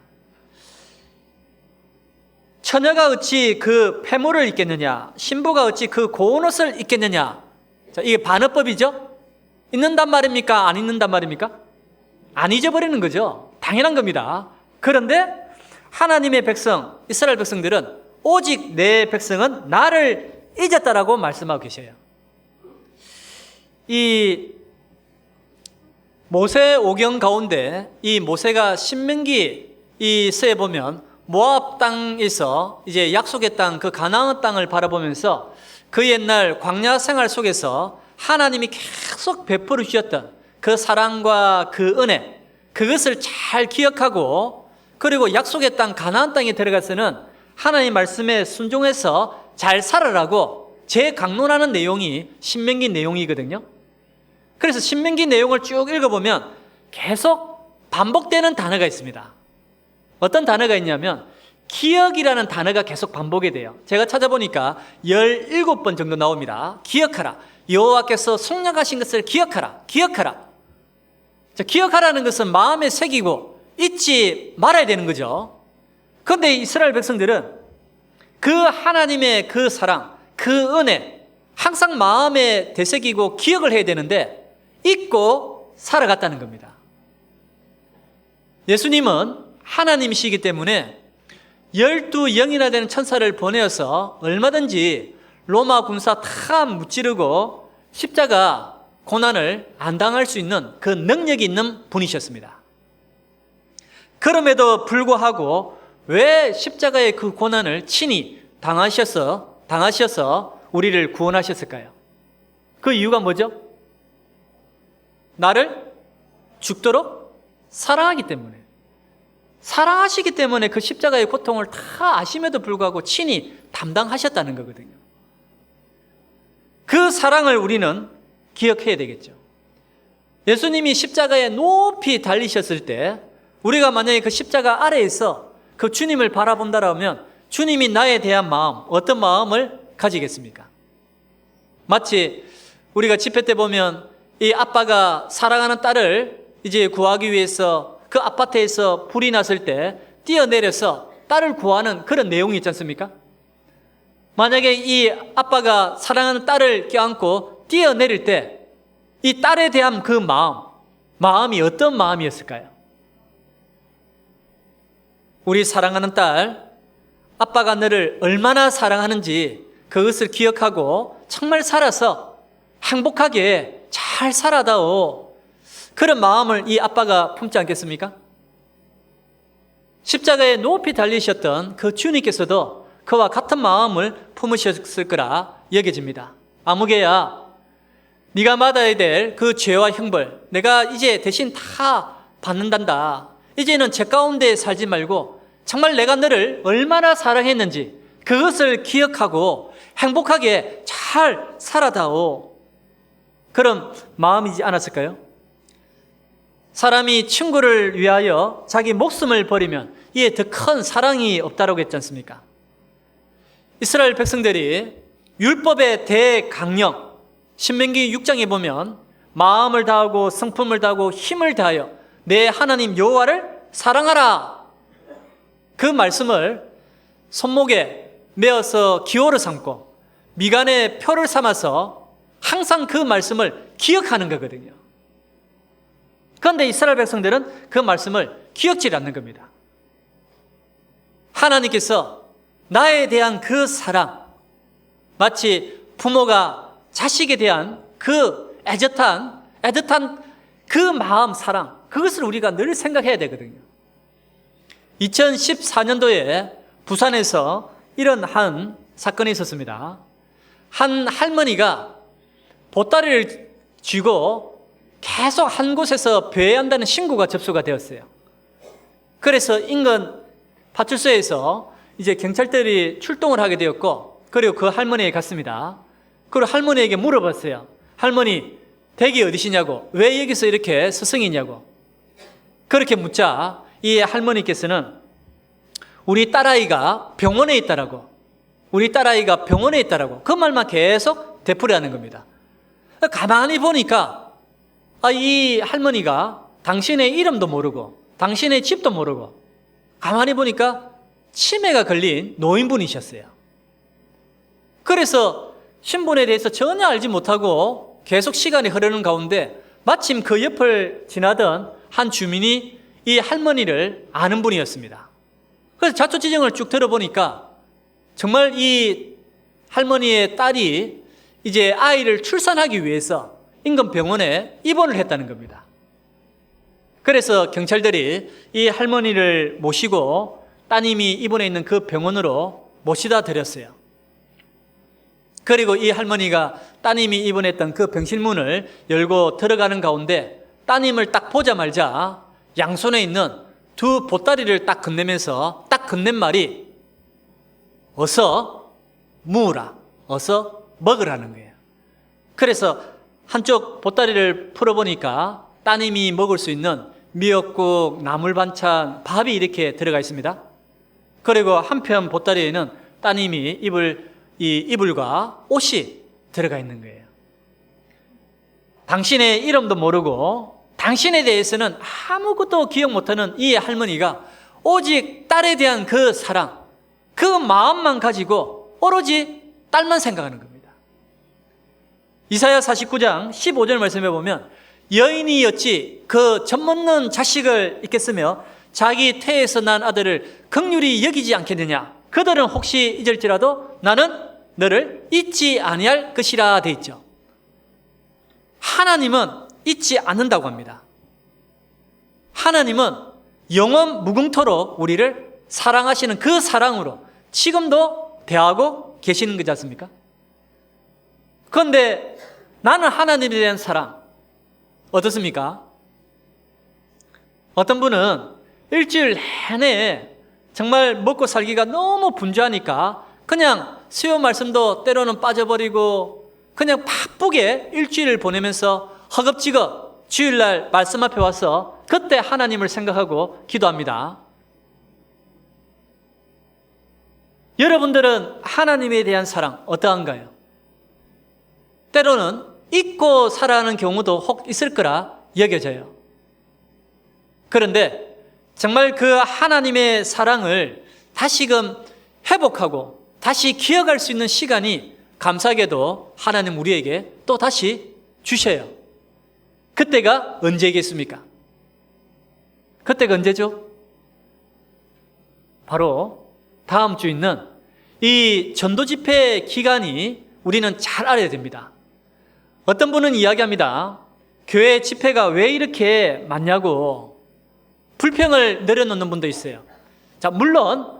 처녀가 어찌 그 폐물을 잊겠느냐, 신부가 어찌 그 고운 옷을 잊겠느냐. 자, 이게 반어법이죠? 잊는단 말입니까? 안 잊는단 말입니까? 안 잊어버리는 거죠. 당연한 겁니다. 그런데 하나님의 백성, 이스라엘 백성들은 오직 내 백성은 나를 잊었다라고 말씀하고 계셔요. 이 모세 오경 가운데 이 모세가 신명기 이 서에 보면 모압 땅에서 이제 약속의 땅, 그 가나안 땅을 바라보면서 그 옛날 광야 생활 속에서 하나님이 계속 베풀어 주셨던 그 사랑과 그 은혜, 그것을 잘 기억하고 그리고 약속의 땅 가나안 땅에 들어가서는 하나님 말씀에 순종해서 잘 살아라고 재강론하는 내용이 신명기 내용이거든요. 그래서 신명기 내용을 쭉 읽어보면 계속 반복되는 단어가 있습니다. 어떤 단어가 있냐면 기억이라는 단어가 계속 반복이 돼요. 제가 찾아보니까 17번 정도 나옵니다. 기억하라. 여호와께서 속량하신 것을 기억하라. 기억하라. 자, 기억하라는 것은 마음에 새기고 잊지 말아야 되는 거죠. 그런데 이스라엘 백성들은 그 하나님의 그 사랑, 그 은혜 항상 마음에 되새기고 기억을 해야 되는데 잊고 살아갔다는 겁니다. 예수님은 하나님이시기 때문에 12영이나 되는 천사를 보내어서 얼마든지 로마 군사 다 무찌르고 십자가 고난을 안 당할 수 있는 그 능력이 있는 분이셨습니다. 그럼에도 불구하고 왜 십자가의 그 고난을 친히 당하셔서 우리를 구원하셨을까요? 그 이유가 뭐죠? 나를 죽도록 사랑하기 때문에, 사랑하시기 때문에 그 십자가의 고통을 다 아심에도 불구하고 친히 담당하셨다는 거거든요. 그 사랑을 우리는 기억해야 되겠죠. 예수님이 십자가에 높이 달리셨을 때 우리가 만약에 그 십자가 아래에서 그 주님을 바라본다라면 주님이 나에 대한 마음, 어떤 마음을 가지겠습니까? 마치 우리가 집회 때 보면 이 아빠가 사랑하는 딸을 이제 구하기 위해서 그 아파트에서 불이 났을 때 뛰어내려서 딸을 구하는 그런 내용이 있지 않습니까? 만약에 이 아빠가 사랑하는 딸을 껴안고 뛰어내릴 때 이 딸에 대한 그 마음이 어떤 마음이었을까요? 우리 사랑하는 딸, 아빠가 너를 얼마나 사랑하는지 그것을 기억하고 정말 살아서 행복하게 잘 살아다오. 그런 마음을 이 아빠가 품지 않겠습니까? 십자가에 높이 달리셨던 그 주님께서도 그와 같은 마음을 품으셨을 거라 여겨집니다. 아무개야, 네가 받아야 될 그 죄와 형벌 내가 이제 대신 다 받는단다. 이제는 죄 가운데 살지 말고 정말 내가 너를 얼마나 사랑했는지 그것을 기억하고 행복하게 잘 살아다오. 그런 마음이지 않았을까요? 사람이 친구를 위하여 자기 목숨을 버리면 이에 더 큰 사랑이 없다라고 했지 않습니까? 이스라엘 백성들이 율법의 대강령, 신명기 6장에 보면 마음을 다하고 성품을 다하고 힘을 다하여 내 하나님 여호와를 사랑하라. 그 말씀을 손목에 메어서 기호를 삼고 미간에 표를 삼아서 항상 그 말씀을 기억하는 거거든요. 그런데 이스라엘 백성들은 그 말씀을 기억지 않는 겁니다. 하나님께서 나에 대한 그 사랑, 마치 부모가 자식에 대한 그 애틋한 그 마음, 사랑, 그것을 우리가 늘 생각해야 되거든요. 2014년도에 부산에서 이런 한 사건이 있었습니다. 한 할머니가 보따리를 쥐고 계속 한 곳에서 배회한다는 신고가 접수가 되었어요. 그래서 인근 파출소에서 이제 경찰들이 출동을 하게 되었고, 그리고 그 할머니에 갔습니다. 그리고 할머니에게 물어봤어요. 할머니, 댁이 어디시냐고, 왜 여기서 이렇게 스승이냐고. 그렇게 묻자 이 할머니께서는 우리 딸아이가 병원에 있다라고, 우리 딸아이가 병원에 있다라고 그 말만 계속 되풀이하는 겁니다. 가만히 보니까 이 할머니가 당신의 이름도 모르고 당신의 집도 모르고 가만히 보니까 치매가 걸린 노인분이셨어요. 그래서 신분에 대해서 전혀 알지 못하고 계속 시간이 흐르는 가운데 마침 그 옆을 지나던 한 주민이 이 할머니를 아는 분이었습니다. 그래서 자초지종을 쭉 들어보니까 정말 이 할머니의 딸이 이제 아이를 출산하기 위해서 인근 병원에 입원을 했다는 겁니다. 그래서 경찰들이 이 할머니를 모시고 따님이 입원해 있는 그 병원으로 모시다 드렸어요. 그리고 이 할머니가 따님이 입원했던 그 병실 문을 열고 들어가는 가운데 따님을 딱 보자마자 양손에 있는 두 보따리를 딱 건네면서 딱 건넨 말이 어서 무으라, 어서 먹으라는 거예요. 그래서 한쪽 보따리를 풀어보니까 따님이 먹을 수 있는 미역국, 나물 반찬, 밥이 이렇게 들어가 있습니다. 그리고 한편 보따리에는 따님이 입을 이 이불과 옷이 들어가 있는 거예요. 당신의 이름도 모르고 당신에 대해서는 아무것도 기억 못하는 이 할머니가 오직 딸에 대한 그 사랑, 그 마음만 가지고 오로지 딸만 생각하는 겁니다. 이사야 49장 15절 말씀해 보면 여인이 어찌 그 젖먹는 자식을 잊겠으며 자기 태에서 난 아들을 긍휼히 여기지 않겠느냐. 그들은 혹시 잊을지라도 나는 너를 잊지 아니할 것이라 돼 있죠. 하나님은 잊지 않는다고 합니다. 하나님은 영원 무궁토록 우리를 사랑하시는 그 사랑으로 지금도 대하고 계시는 거지 않습니까? 그런데 나는 하나님에 대한 사랑 어떻습니까? 어떤 분은 일주일 내내 정말 먹고 살기가 너무 분주하니까 그냥 수요 말씀도 때로는 빠져버리고 그냥 바쁘게 일주일을 보내면서 허겁지겁 주일날 말씀 앞에 와서 그때 하나님을 생각하고 기도합니다. 여러분들은 하나님에 대한 사랑 어떠한가요? 때로는 잊고 살아가는 경우도 혹 있을 거라 여겨져요. 그런데 정말 그 하나님의 사랑을 다시금 회복하고 다시 기억할 수 있는 시간이 감사하게도 하나님 우리에게 또 다시 주셔요. 그때가 언제겠습니까? 그때가 언제죠? 바로 다음 주 있는 이 전도 집회 기간이 우리는 잘 알아야 됩니다. 어떤 분은 이야기합니다. 교회 집회가 왜 이렇게 많냐고 불평을 내려놓는 분도 있어요. 자, 물론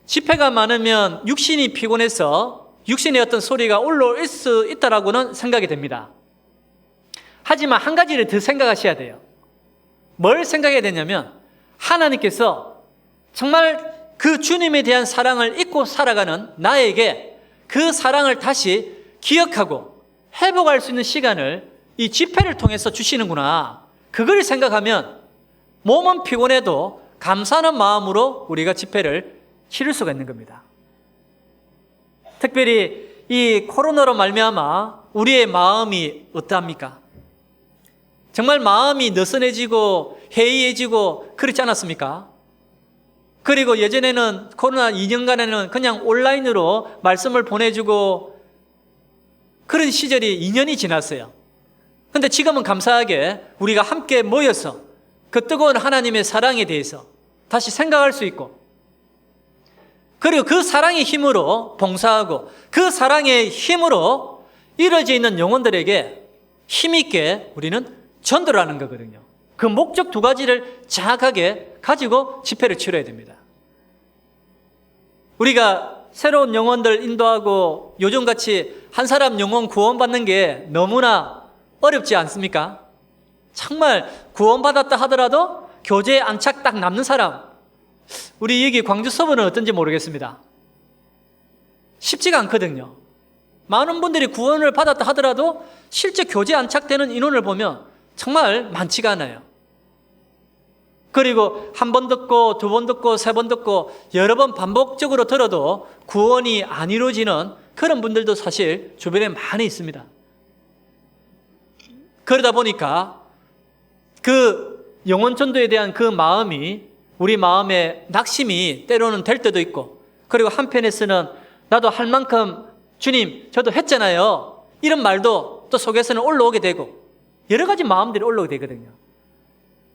집회가 많으면 육신이 피곤해서 육신의 어떤 소리가 올라올 수 있다라고는 생각이 됩니다. 하지만 한 가지를 더 생각하셔야 돼요. 뭘 생각해야 되냐면 하나님께서 정말 그 주님에 대한 사랑을 잊고 살아가는 나에게 그 사랑을 다시 기억하고 회복할 수 있는 시간을 이 집회를 통해서 주시는구나. 그걸 생각하면 몸은 피곤해도 감사하는 마음으로 우리가 집회를 치를 수가 있는 겁니다. 특별히 이 코로나로 말미암아 우리의 마음이 어떠합니까? 정말 마음이 느슨해지고 해이해지고 그렇지 않았습니까? 그리고 예전에는 코로나 2년간에는 그냥 온라인으로 말씀을 보내주고 그런 시절이 2년이 지났어요. 그런데 지금은 감사하게 우리가 함께 모여서 그 뜨거운 하나님의 사랑에 대해서 다시 생각할 수 있고 그리고 그 사랑의 힘으로 봉사하고 그 사랑의 힘으로 이루어져 있는 영혼들에게 힘있게 우리는 전도를 하는 거거든요. 그 목적 두 가지를 정확하게 가지고 집회를 치러야 됩니다. 우리가 새로운 영혼들 인도하고 요즘같이 한 사람 영혼 구원받는 게 너무나 어렵지 않습니까? 정말 구원받았다 하더라도 교제에 안착 딱 남는 사람, 우리 여기 광주 서부는 어떤지 모르겠습니다. 쉽지가 않거든요. 많은 분들이 구원을 받았다 하더라도 실제 교제에 안착되는 인원을 보면 정말 많지가 않아요. 그리고 한 번 듣고 두 번 듣고 세 번 듣고 여러 번 반복적으로 들어도 구원이 안 이루어지는 그런 분들도 사실 주변에 많이 있습니다. 그러다 보니까 그 영혼 전도에 대한 그 마음이 우리 마음에 낙심이 때로는 될 때도 있고, 그리고 한편에서는 나도 할 만큼 주님 저도 했잖아요, 이런 말도 또 속에서는 올라오게 되고 여러 가지 마음들이 올라오게 되거든요.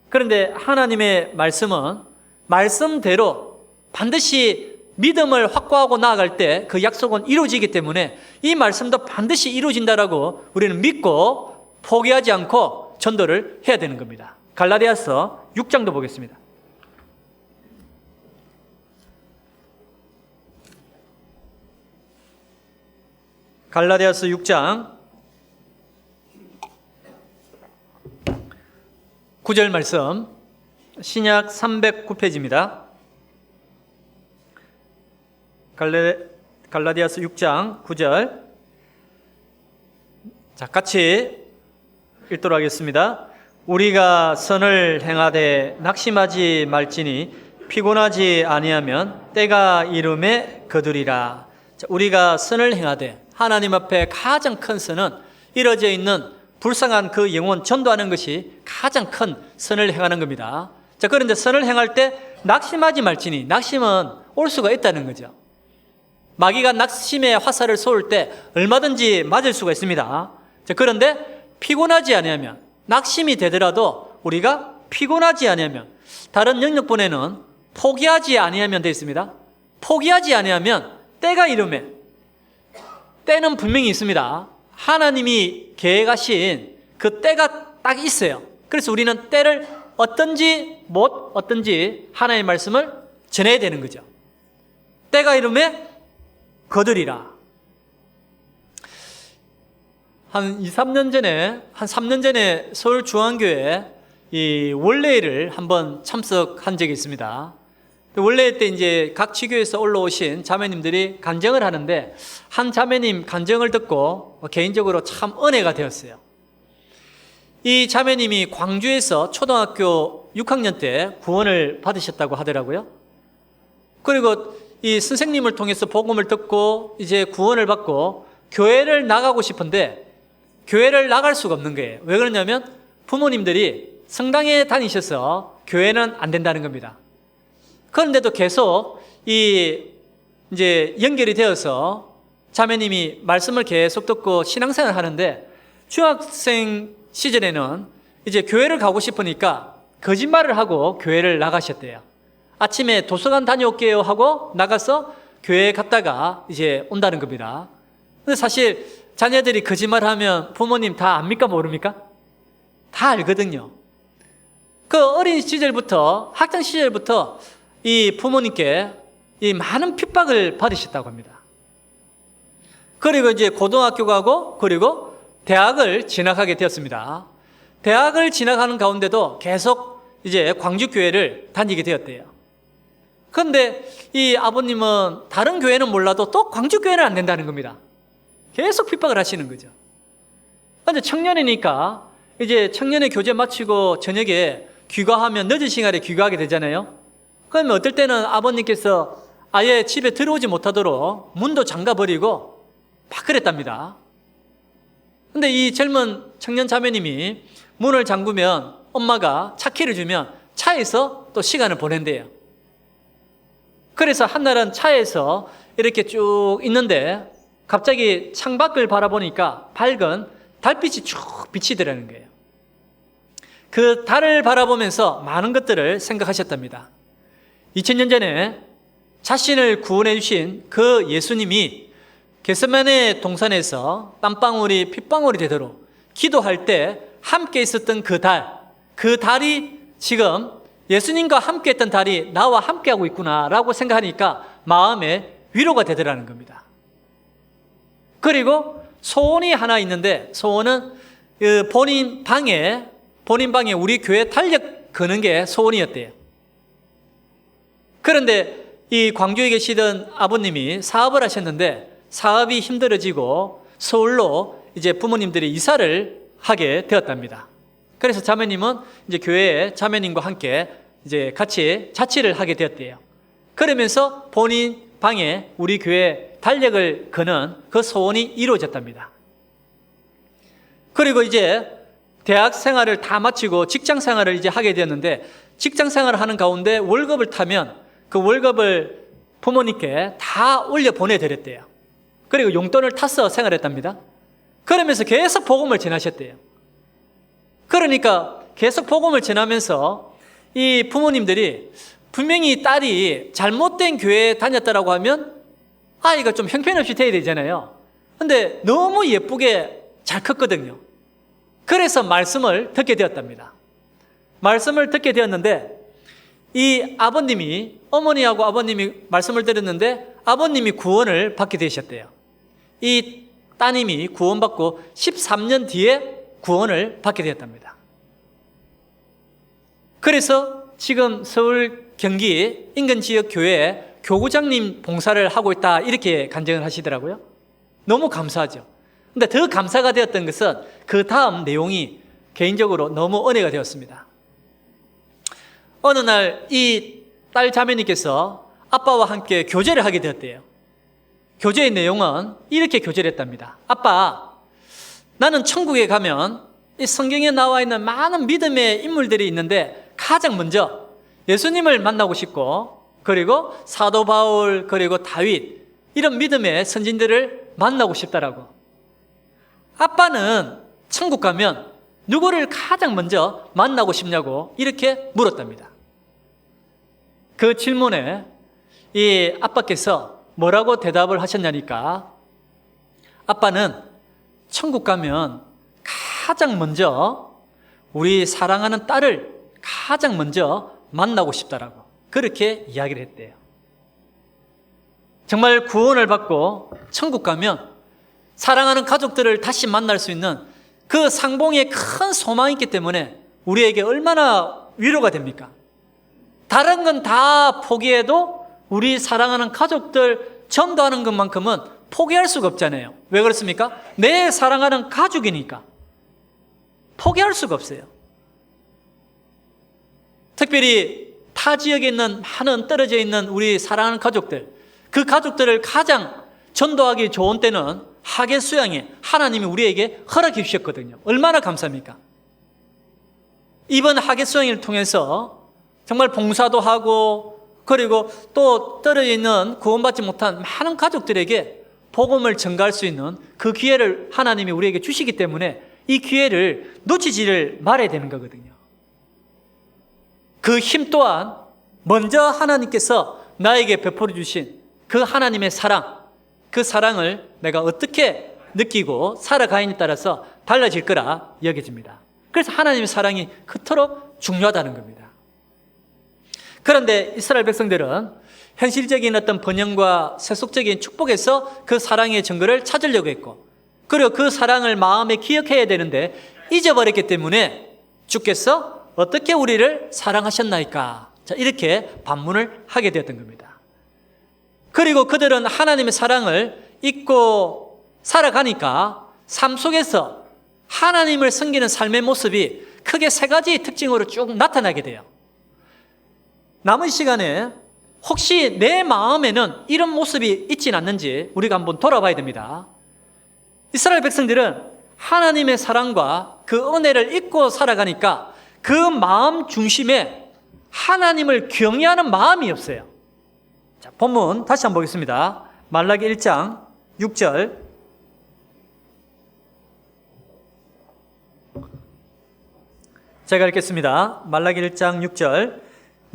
그런데 하나님의 말씀은 말씀대로 반드시 믿음을 확고하고 나아갈 때 그 약속은 이루어지기 때문에 이 말씀도 반드시 이루어진다라고 우리는 믿고 포기하지 않고 전도를 해야 되는 겁니다. 갈라디아서 6장도 보겠습니다. 갈라디아서 6장 9절 말씀, 신약 309페이지입니다. 갈라디아서 6장 9절. 자, 같이 읽도록 하겠습니다. 우리가 선을 행하되 낙심하지 말지니 피곤하지 아니하면 때가 이름에 거두리라. 자, 우리가 선을 행하되, 하나님 앞에 가장 큰 선은 이루어져 있는 불쌍한 그 영혼 전도하는 것이 가장 큰 선을 행하는 겁니다. 자, 그런데 선을 행할 때 낙심하지 말지니, 낙심은 올 수가 있다는 거죠. 마귀가 낙심의 화살을 쏘을 때 얼마든지 맞을 수가 있습니다. 자, 그런데 피곤하지 아니하면, 낙심이 되더라도 우리가 피곤하지 아니하면, 다른 영역본에는 포기하지 아니하면 되어 있습니다. 포기하지 아니하면 때가 이름에, 때는 분명히 있습니다. 하나님이 계획하신 그 때가 딱 있어요. 그래서 우리는 때를 어떤지 하나님의 말씀을 전해야 되는 거죠. 때가 이름에 거두리라. 한 3년 전에 서울중앙교회 이 원례회를 한번 참석한 적이 있습니다. 원래 때 이제 각 지교에서 올라오신 자매님들이 간증을 하는데, 한 자매님 간증을 듣고 개인적으로 참 은혜가 되었어요. 이 자매님이 광주에서 초등학교 6학년 때 구원을 받으셨다고 하더라고요. 그리고 이 선생님을 통해서 복음을 듣고 이제 구원을 받고 교회를 나가고 싶은데 교회를 나갈 수가 없는 거예요. 왜 그러냐면 부모님들이 성당에 다니셔서 교회는 안 된다는 겁니다. 그런데도 계속 이제 연결이 되어서 자매님이 말씀을 계속 듣고 신앙생활을 하는데, 중학생 시절에는 이제 교회를 가고 싶으니까 거짓말을 하고 교회를 나가셨대요. 아침에 도서관 다녀올게요 하고 나가서 교회에 갔다가 이제 온다는 겁니다. 근데 사실 자녀들이 거짓말하면 부모님 다 압니까 모릅니까? 다 알거든요. 그 어린 시절부터, 학창 시절부터 이 부모님께 이 많은 핍박을 받으셨다고 합니다. 그리고 이제 고등학교 가고 그리고 대학을 진학하게 되었습니다. 대학을 진학하는 가운데도 계속 이제 광주교회를 다니게 되었대요. 그런데 이 아버님은 다른 교회는 몰라도 또 광주교회는 안 된다는 겁니다. 계속 핍박을 하시는 거죠. 근데 청년이니까 이제 청년의 교제 마치고 저녁에 귀가하면 늦은 시간에 귀가하게 되잖아요. 그러면 어떨 때는 아버님께서 아예 집에 들어오지 못하도록 문도 잠가버리고 막 그랬답니다. 근데 이 젊은 청년 자매님이 문을 잠그면 엄마가 차키를 주면 차에서 또 시간을 보낸대요. 그래서 한날은 차에서 이렇게 쭉 있는데 갑자기 창밖을 바라보니까 밝은 달빛이 쭉 비치더라는 거예요. 그 달을 바라보면서 많은 것들을 생각하셨답니다. 2000년 전에 자신을 구원해 주신 그 예수님이 겟세마네 동산에서 땀방울이 핏방울이 되도록 기도할 때 함께 있었던 그 달이 지금 예수님과 함께 했던 달이 나와 함께하고 있구나라고 생각하니까 마음에 위로가 되더라는 겁니다. 그리고 소원이 하나 있는데, 소원은 본인 방에 우리 교회 달력 거는 게 소원이었대요. 그런데 이 광주에 계시던 아버님이 사업을 하셨는데 사업이 힘들어지고 서울로 이제 부모님들이 이사를 하게 되었답니다. 그래서 자매님은 이제 교회에 자매님과 함께 이제 같이 자취를 하게 되었대요. 그러면서 본인 방에 우리 교회 달력을 거는 그 소원이 이루어졌답니다. 그리고 이제 대학 생활을 다 마치고 직장 생활을 이제 하게 되었는데, 직장 생활을 하는 가운데 월급을 타면 그 월급을 부모님께 다 올려 보내드렸대요. 그리고 용돈을 타서 생활했답니다. 그러면서 계속 복음을 전하셨대요. 그러니까 계속 복음을 전하면서 이 부모님들이 분명히 딸이 잘못된 교회에 다녔다라고 하면 아이가 좀 형편없이 돼야 되잖아요. 근데 너무 예쁘게 잘 컸거든요. 그래서 말씀을 듣게 되었답니다. 말씀을 듣게 되었는데, 이 아버님이, 어머니하고 아버님이 말씀을 들었는데 아버님이 구원을 받게 되셨대요. 이 따님이 구원받고 13년 뒤에 구원을 받게 되었답니다. 그래서 지금 서울 경기 인근 지역 교회에 교구장님 봉사를 하고 있다, 이렇게 간증을 하시더라고요. 너무 감사하죠. 근데 더 감사가 되었던 것은 그 다음 내용이 개인적으로 너무 은혜가 되었습니다. 어느 날 이 딸 자매님께서 아빠와 함께 교제를 하게 되었대요. 교제의 내용은 이렇게 교제를 했답니다. 아빠, 나는 천국에 가면 이 성경에 나와 있는 많은 믿음의 인물들이 있는데 가장 먼저 예수님을 만나고 싶고, 그리고 사도 바울, 그리고 다윗, 이런 믿음의 선진들을 만나고 싶다라고. 아빠는 천국 가면 누구를 가장 먼저 만나고 싶냐고 이렇게 물었답니다. 그 질문에 이 아빠께서 뭐라고 대답을 하셨냐니까, 아빠는 천국 가면 가장 먼저 우리 사랑하는 딸을 가장 먼저 만나고 싶다라고 그렇게 이야기를 했대요. 정말 구원을 받고 천국 가면 사랑하는 가족들을 다시 만날 수 있는 그 상봉의 큰 소망이 있기 때문에 우리에게 얼마나 위로가 됩니까? 다른 건 다 포기해도 우리 사랑하는 가족들 전도하는 것만큼은 포기할 수가 없잖아요. 왜 그렇습니까? 내 사랑하는 가족이니까 포기할 수가 없어요. 특별히 타 지역에 있는 많은 떨어져 있는 우리 사랑하는 가족들, 그 가족들을 가장 전도하기 좋은 때는 하계 수양에 하나님이 우리에게 허락해 주셨거든요. 얼마나 감사합니까? 이번 하계 수양을 통해서 정말 봉사도 하고, 그리고 또 떨어져 있는 구원받지 못한 많은 가족들에게 복음을 전가할 수 있는 그 기회를 하나님이 우리에게 주시기 때문에 이 기회를 놓치지를 말아야 되는 거거든요. 그 힘 또한 먼저 하나님께서 나에게 베풀어 주신 그 하나님의 사랑, 그 사랑을 내가 어떻게 느끼고 살아가느냐에 따라서 달라질 거라 여겨집니다. 그래서 하나님의 사랑이 그토록 중요하다는 겁니다. 그런데 이스라엘 백성들은 현실적인 어떤 번영과 세속적인 축복에서 그 사랑의 증거를 찾으려고 했고, 그리고 그 사랑을 마음에 기억해야 되는데 잊어버렸기 때문에 주께서 어떻게 우리를 사랑하셨나이까? 자, 이렇게 반문을 하게 되었던 겁니다. 그리고 그들은 하나님의 사랑을 잊고 살아가니까 삶 속에서 하나님을 섬기는 삶의 모습이 크게 세 가지 특징으로 쭉 나타나게 돼요. 남은 시간에 혹시 내 마음에는 이런 모습이 있진 않는지 우리가 한번 돌아봐야 됩니다. 이스라엘 백성들은 하나님의 사랑과 그 은혜를 잊고 살아가니까 그 마음 중심에 하나님을 경외하는 마음이 없어요. 자, 본문 다시 한번 보겠습니다. 말라기 1장 6절. 제가 읽겠습니다. 말라기 1장 6절.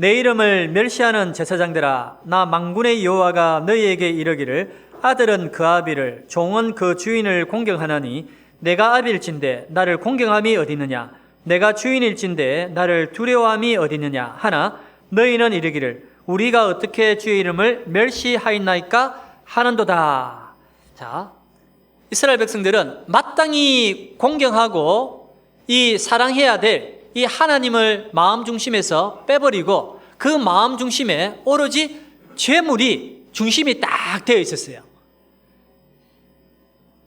내 이름을 멸시하는 제사장들아, 나 만군의 여호와가 너희에게 이르기를 아들은 그 아비를, 종은 그 주인을 공경하나니 내가 아비일진대 나를 공경함이 어디 있느냐? 내가 주인일진대 나를 두려워함이 어디 있느냐? 하나 너희는 이르기를 우리가 어떻게 주의 이름을 멸시하였나이까 하는도다. 자, 이스라엘 백성들은 마땅히 공경하고 이 사랑해야 될 이 하나님을 마음 중심에서 빼버리고 그 마음 중심에 오로지 죄물이 중심이 딱 되어 있었어요.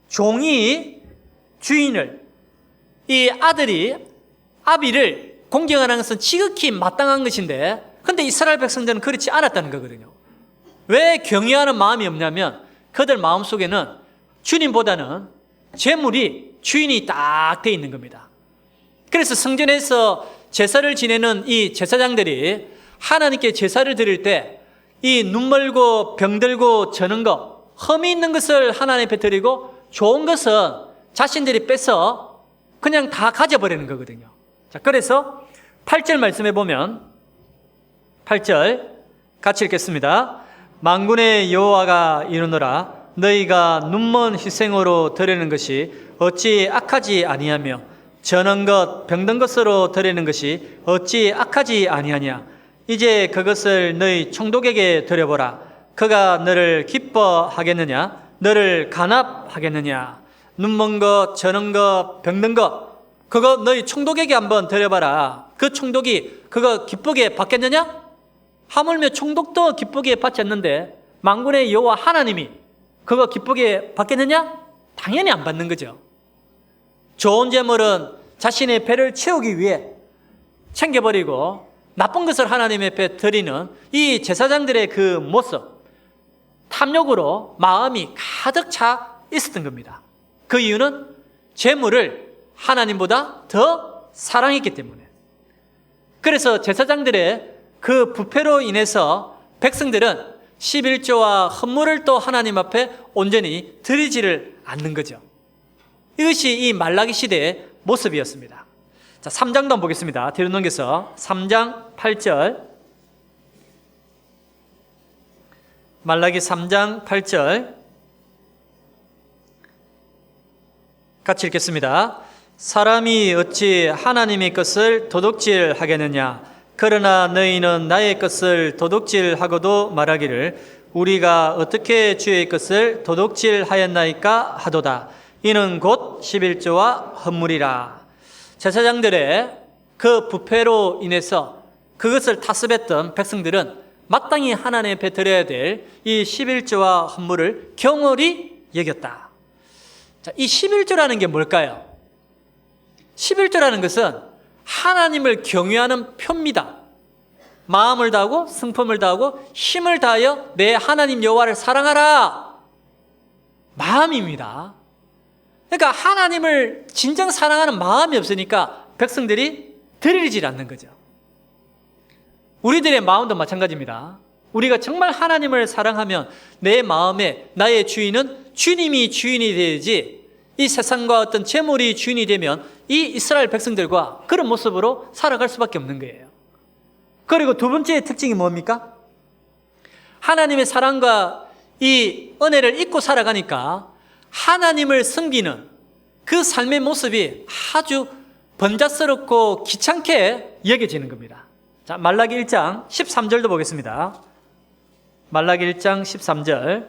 종이 주인을, 이 아들이 아비를 공경하는 것은 지극히 마땅한 것인데, 근데 이스라엘 백성들은 그렇지 않았다는 거거든요. 왜 경외하는 마음이 없냐면 그들 마음속에는 주님보다는 죄물이 주인이 딱 되어 있는 겁니다. 그래서 성전에서 제사를 지내는 이 제사장들이 하나님께 제사를 드릴 때 이 눈멀고 병들고 저는 것, 흠이 있는 것을 하나님 앞에 드리고 좋은 것은 자신들이 뺏어 그냥 다 가져버리는 거거든요. 자, 그래서 8절 말씀해 보면 8절 같이 읽겠습니다. 만군의 여호와가 이르노라 너희가 눈먼 희생으로 드리는 것이 어찌 악하지 아니하며 저는 것 병든 것으로 드리는 것이 어찌 악하지 아니하냐. 이제 그것을 너희 총독에게 드려보라. 그가 너를 기뻐하겠느냐 너를 간합하겠느냐. 눈먼 것 저는 것 병든 것 그거 너희 총독에게 한번 드려봐라. 그 총독이 그거 기쁘게 받겠느냐? 하물며 총독도 기쁘게 받지 않는데 만군의 여호와 하나님이 그거 기쁘게 받겠느냐? 당연히 안 받는 거죠. 좋은 재물은 자신의 배를 채우기 위해 챙겨버리고 나쁜 것을 하나님 앞에 드리는 이 제사장들의 그 모습, 탐욕으로 마음이 가득 차 있었던 겁니다. 그 이유는 재물을 하나님보다 더 사랑했기 때문에. 그래서 제사장들의 그 부패로 인해서 백성들은 11조와 헌물을 또 하나님 앞에 온전히 드리지를 않는 거죠. 이것이 이 말라기 시대의 모습이었습니다. 자, 3장도 한번 보겠습니다. 뒤로 넘겨서 3장 8절. 말라기 3장 8절. 같이 읽겠습니다. 사람이 어찌 하나님의 것을 도둑질하겠느냐. 그러나 너희는 나의 것을 도둑질하고도 말하기를 우리가 어떻게 주의 것을 도둑질하였나이까 하도다. 이는 곧 11조와 헌물이라. 제사장들의 그 부패로 인해서 그것을 타습했던 백성들은 마땅히 하나님 앞에 드려야 될 이 11조와 헌물을 경홀히 여겼다. 자, 이 11조라는 게 뭘까요? 11조라는 것은 하나님을 경외하는 표입니다. 마음을 다하고 성품을 다하고 힘을 다하여 내 하나님 여호와를 사랑하라. 마음입니다. 그러니까 하나님을 진정 사랑하는 마음이 없으니까 백성들이 드리질 않는 거죠. 우리들의 마음도 마찬가지입니다. 우리가 정말 하나님을 사랑하면 내 마음에 나의 주인은 주님이 주인이 되야지 이 세상과 어떤 재물이 주인이 되면 이 이스라엘 백성들과 그런 모습으로 살아갈 수밖에 없는 거예요. 그리고 두 번째 특징이 뭡니까? 하나님의 사랑과 이 은혜를 잊고 살아가니까 하나님을 섬기는 그 삶의 모습이 아주 번잡스럽고 귀찮게 여겨지는 겁니다. 자, 말라기 1장 13절도 보겠습니다. 말라기 1장 13절.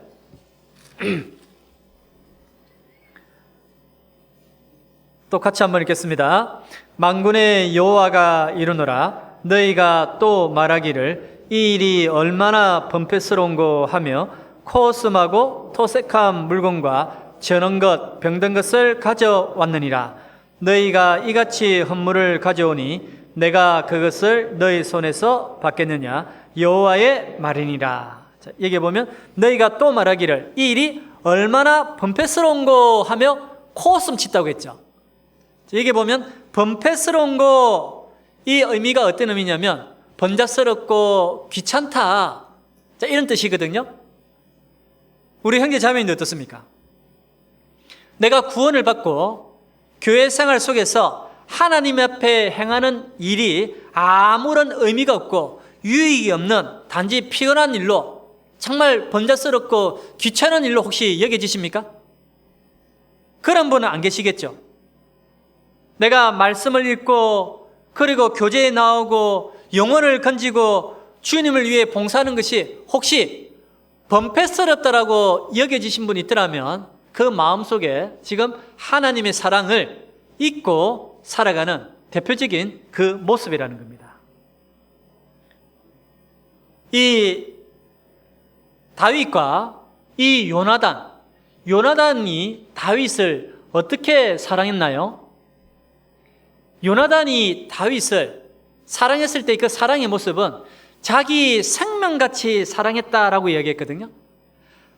또 같이 한번 읽겠습니다. 만군의 여호와가 이르노라 너희가 또 말하기를 이 일이 얼마나 번패스러운고 하며 코스하고 토색한 물건과 저는 것 병든 것을 가져왔느니라. 너희가 이같이 헌물을 가져오니 내가 그것을 너희 손에서 받겠느냐 여호와의 말이니라. 자, 여기 보면 너희가 또 말하기를 이 일이 얼마나 번패스러운고 하며 코웃음 짓다고 했죠. 자, 여기 보면 번패스러운 거 이 의미가 어떤 의미냐면 번잡스럽고 귀찮다. 자, 이런 뜻이거든요. 우리 형제 자매님들 어떻습니까? 내가 구원을 받고 교회 생활 속에서 하나님 앞에 행하는 일이 아무런 의미가 없고 유익이 없는 단지 피곤한 일로 정말 번잡스럽고 귀찮은 일로 혹시 여겨지십니까? 그런 분은 안 계시겠죠. 내가 말씀을 읽고 그리고 교제에 나오고 영혼을 건지고 주님을 위해 봉사하는 것이 혹시 번패스럽다라고 여겨지신 분이 있더라면 그 마음속에 지금 하나님의 사랑을 잊고 살아가는 대표적인 그 모습이라는 겁니다. 이 다윗과 이 요나단이 다윗을 어떻게 사랑했나요? 요나단이 다윗을 사랑했을 때 그 사랑의 모습은 자기 생명같이 사랑했다라고 이야기했거든요.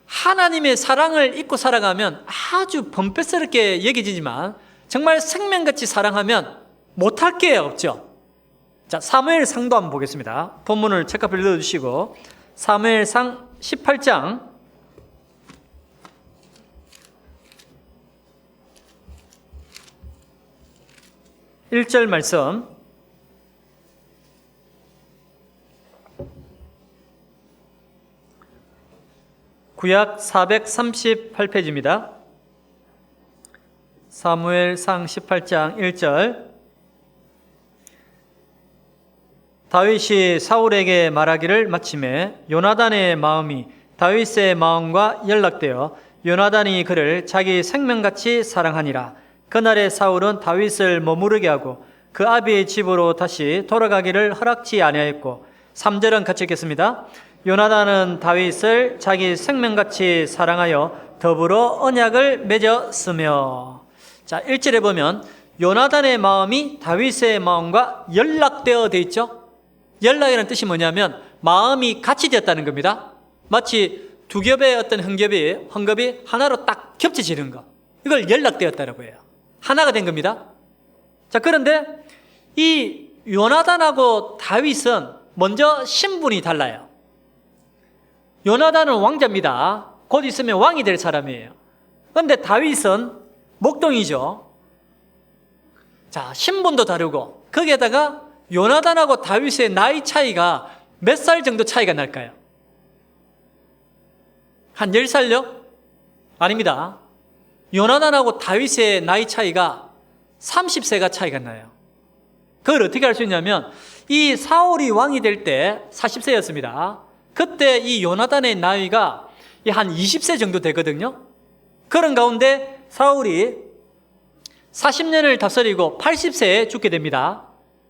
하나님의 사랑을 잊고 살아가면 아주 번패스럽게 여겨지지만 정말 생명같이 사랑하면 못할 게 없죠. 자, 사무엘상도 한번 보겠습니다. 본문을 책가표에 넣어주시고 사무엘상 18장 1절 말씀, 구약 438페이지입니다. 사무엘상 18장 1절. 다윗이 사울에게 말하기를 마침에 요나단의 마음이 다윗의 마음과 연락되어 요나단이 그를 자기 생명같이 사랑하니라. 그날에 사울은 다윗을 머무르게 하고 그 아비의 집으로 다시 돌아가기를 허락지 아니하였고, 3절은 같이 읽겠습니다. 요나단은 다윗을 자기 생명같이 사랑하여 더불어 언약을 맺었으며. 자, 1절에 보면 요나단의 마음이 다윗의 마음과 연락되어 돼 있죠. 연락이라는 뜻이 뭐냐면 마음이 같이 되었다는 겁니다. 마치 두 겹의 어떤 헝겊이 하나로 딱 겹쳐지는 거, 이걸 연락되었다라고 해요. 하나가 된 겁니다. 자, 그런데 이 요나단하고 다윗은 먼저 신분이 달라요. 요나단은 왕자입니다. 곧 있으면 왕이 될 사람이에요. 그런데 다윗은 목동이죠. 자, 신분도 다르고, 거기에다가 요나단하고 다윗의 나이 차이가 몇 살 정도 차이가 날까요? 한 10살요? 아닙니다. 요나단하고 다윗의 나이 차이가 30세가 차이가 나요. 그걸 어떻게 알 수 있냐면, 이 사울이 왕이 될 때 40세였습니다. 그때 이 요나단의 나이가 한 20세 정도 되거든요. 그런 가운데 사울이 40년을 다스리고 80세에 죽게 됩니다.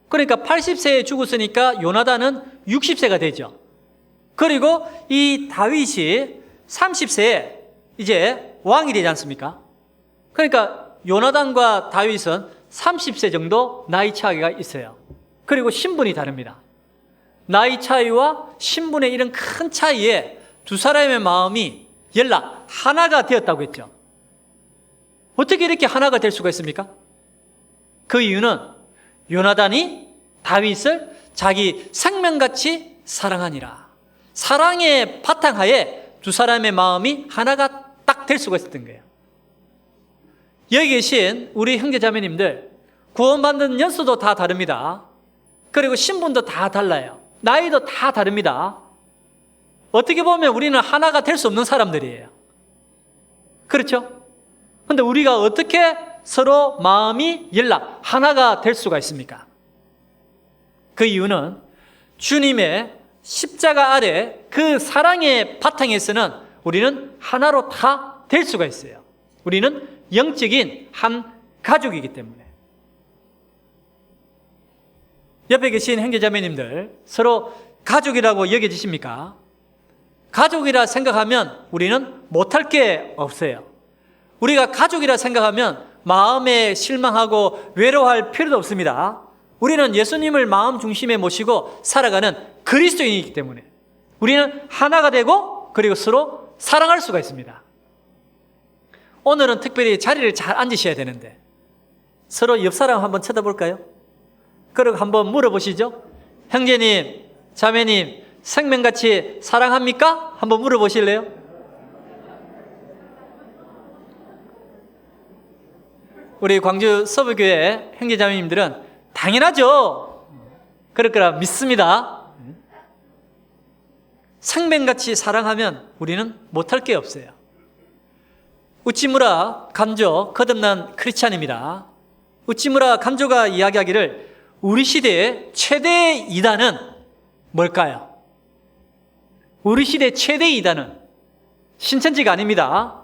그러니까 80세에 죽었으니까 요나단은 60세가 되죠. 그리고 이 다윗이 30세에 이제 왕이 되지 않습니까? 그러니까 요나단과 다윗은 30세 정도 나이 차이가 있어요. 그리고 신분이 다릅니다. 나이 차이와 신분의 이런 큰 차이에 두 사람의 마음이 하나가 되었다고 했죠. 어떻게 이렇게 하나가 될 수가 있습니까? 그 이유는 요나단이 다윗을 자기 생명같이 사랑하니라. 사랑의 바탕하에 두 사람의 마음이 하나가 딱 될 수가 있었던 거예요. 여기 계신 우리 형제자매님들, 구원받는 연수도 다 다릅니다. 그리고 신분도 다 달라요. 나이도 다 다릅니다. 어떻게 보면 우리는 하나가 될 수 없는 사람들이에요. 그렇죠? 그런데 우리가 어떻게 서로 마음이 하나가 될 수가 있습니까? 그 이유는 주님의 십자가 아래 그 사랑의 바탕에서는 우리는 하나로 다 될 수가 있어요. 우리는 영적인 한 가족이기 때문에. 옆에 계신 형제자매님들, 서로 가족이라고 여겨지십니까? 가족이라 생각하면 우리는 못할 게 없어요. 우리가 가족이라 생각하면 마음에 실망하고 외로워할 필요도 없습니다. 우리는 예수님을 마음 중심에 모시고 살아가는 그리스도인이기 때문에 우리는 하나가 되고 그리고 서로 사랑할 수가 있습니다. 오늘은 특별히 자리를 잘 앉으셔야 되는데 서로 옆 사람 한번 쳐다볼까요? 그리고 한번 물어보시죠. 형제님, 자매님, 생명같이 사랑합니까? 한번 물어보실래요? 우리 광주 서부교회 형제자매님들은 당연하죠. 그럴 거라 믿습니다. 생명같이 사랑하면 우리는 못할 게 없어요. 우치무라 간조, 거듭난 크리스찬입니다. 우치무라 간조가 이야기하기를 우리 시대의 최대 이단은 뭘까요? 우리 시대의 최대 이단은 신천지가 아닙니다.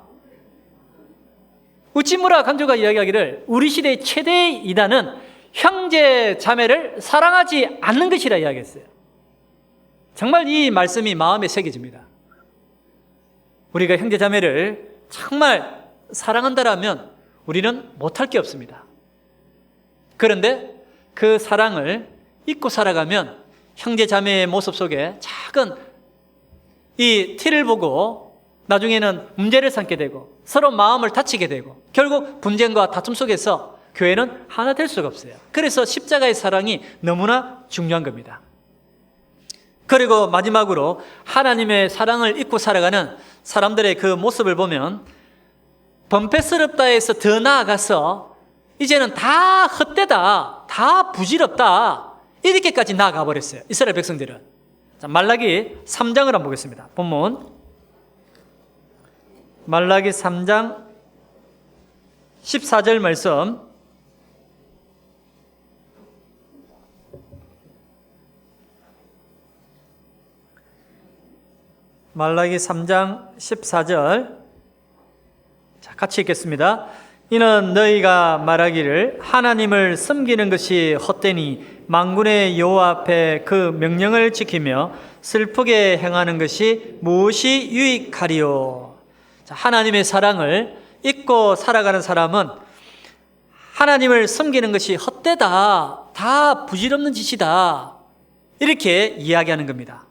우치무라 간조가 이야기하기를 우리 시대의 최대 이단은 형제 자매를 사랑하지 않는 것이라 이야기했어요. 정말 이 말씀이 마음에 새겨집니다. 우리가 형제 자매를 정말 사랑한다라면 우리는 못할 게 없습니다. 그런데 그 사랑을 잊고 살아가면 형제 자매의 모습 속에 작은 이 티를 보고 나중에는 문제를 삼게 되고 서로 마음을 다치게 되고 결국 분쟁과 다툼 속에서 교회는 하나 될 수가 없어요. 그래서 십자가의 사랑이 너무나 중요한 겁니다. 그리고 마지막으로 하나님의 사랑을 잊고 살아가는 사람들의 그 모습을 보면 번패스럽다 해서 더 나아가서 이제는 다 헛되다, 다 부질없다, 이렇게까지 나아가 버렸어요. 이스라엘 백성들은. 자, 말라기 3장을 한번 보겠습니다. 본문 말라기 3장 14절 말씀. 말라기 3장 14절. 자, 같이 읽겠습니다. 이는 너희가 말하기를 하나님을 섬기는 것이 헛되니 만군의 여호와 앞에 그 명령을 지키며 슬프게 행하는 것이 무엇이 유익하리요. 자, 하나님의 사랑을 잊고 살아가는 사람은 하나님을 섬기는 것이 헛되다, 다 부질없는 짓이다, 이렇게 이야기하는 겁니다.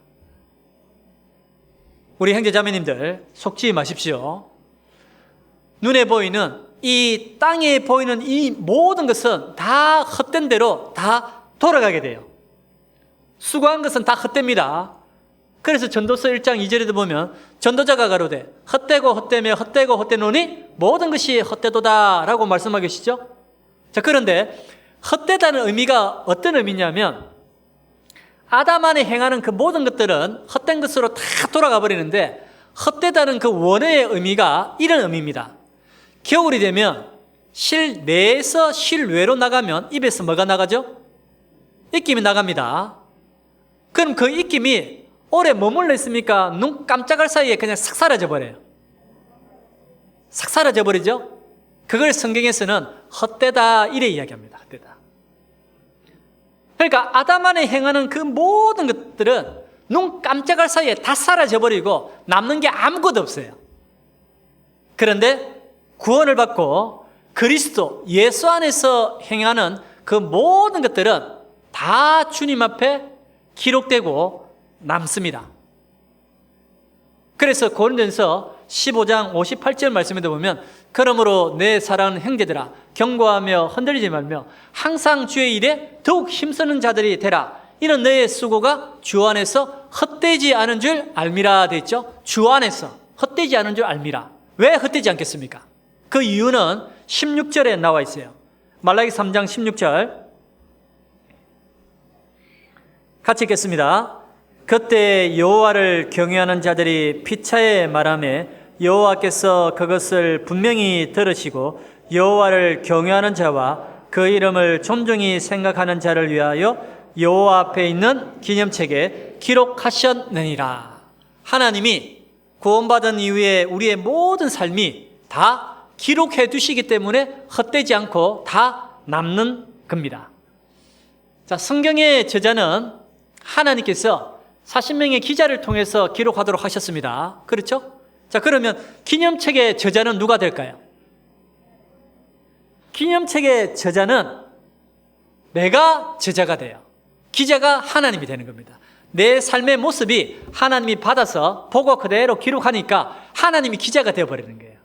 우리 형제자매님들 속지 마십시오. 눈에 보이는 이 땅에 보이는 이 모든 것은 다 헛된 대로 다 돌아가게 돼요. 수고한 것은 다 헛됩니다. 그래서 전도서 1장 2절에도 보면 전도자가 가로되 헛되고 헛되며 헛되고 헛되노니 모든 것이 헛되도다 라고 말씀하고 계시죠. 자, 그런데 헛되다는 의미가 어떤 의미냐면 아담 안에 행하는 그 모든 것들은 헛된 것으로 다 돌아가 버리는데 헛되다는 그 원어의 의미가 이런 의미입니다. 겨울이 되면 실내에서 실외로 나가면 입에서 뭐가 나가죠? 입김이 나갑니다. 그럼 그 입김이 오래 머물러 있습니까? 눈 깜짝할 사이에 그냥 싹 사라져 버려요. 싹 사라져 버리죠? 그걸 성경에서는 헛되다 이래 이야기합니다. 헛되다. 그러니까 아담 안에 행하는 그 모든 것들은 눈 깜짝할 사이에 다 사라져 버리고 남는 게 아무것도 없어요. 그런데 구원을 받고 그리스도 예수 안에서 행하는 그 모든 것들은 다 주님 앞에 기록되고 남습니다. 그래서 고린도전서 15장 58절 말씀에도 보면 그러므로 내 사랑하는 형제들아 경고하며 흔들리지 말며 항상 주의 일에 더욱 힘쓰는 자들이 되라. 이는 너의 수고가 주 안에서 헛되지 않은 줄 알미라 되어 있죠. 주 안에서 헛되지 않은 줄 알미라. 왜 헛되지 않겠습니까? 그 이유는 16절에 나와 있어요. 말라기 3장 16절 같이 읽겠습니다. 그때 여호와를 경외하는 자들이 피차에 말하매 여호와께서 그것을 분명히 들으시고 여호와를 경외하는 자와 그 이름을 존중히 생각하는 자를 위하여 여호와 앞에 있는 기념책에 기록하셨느니라. 하나님이 구원받은 이후에 우리의 모든 삶이 다 기록해 두시기 때문에 헛되지 않고 다 남는 겁니다. 자, 성경의 저자는 하나님께서 40명의 기자를 통해서 기록하도록 하셨습니다. 그렇죠? 자, 그러면 기념책의 저자는 누가 될까요? 기념책의 저자는 내가 저자가 돼요. 기자가 하나님이 되는 겁니다. 내 삶의 모습이 하나님이 받아서 보고 그대로 기록하니까 하나님이 기자가 되어버리는 거예요.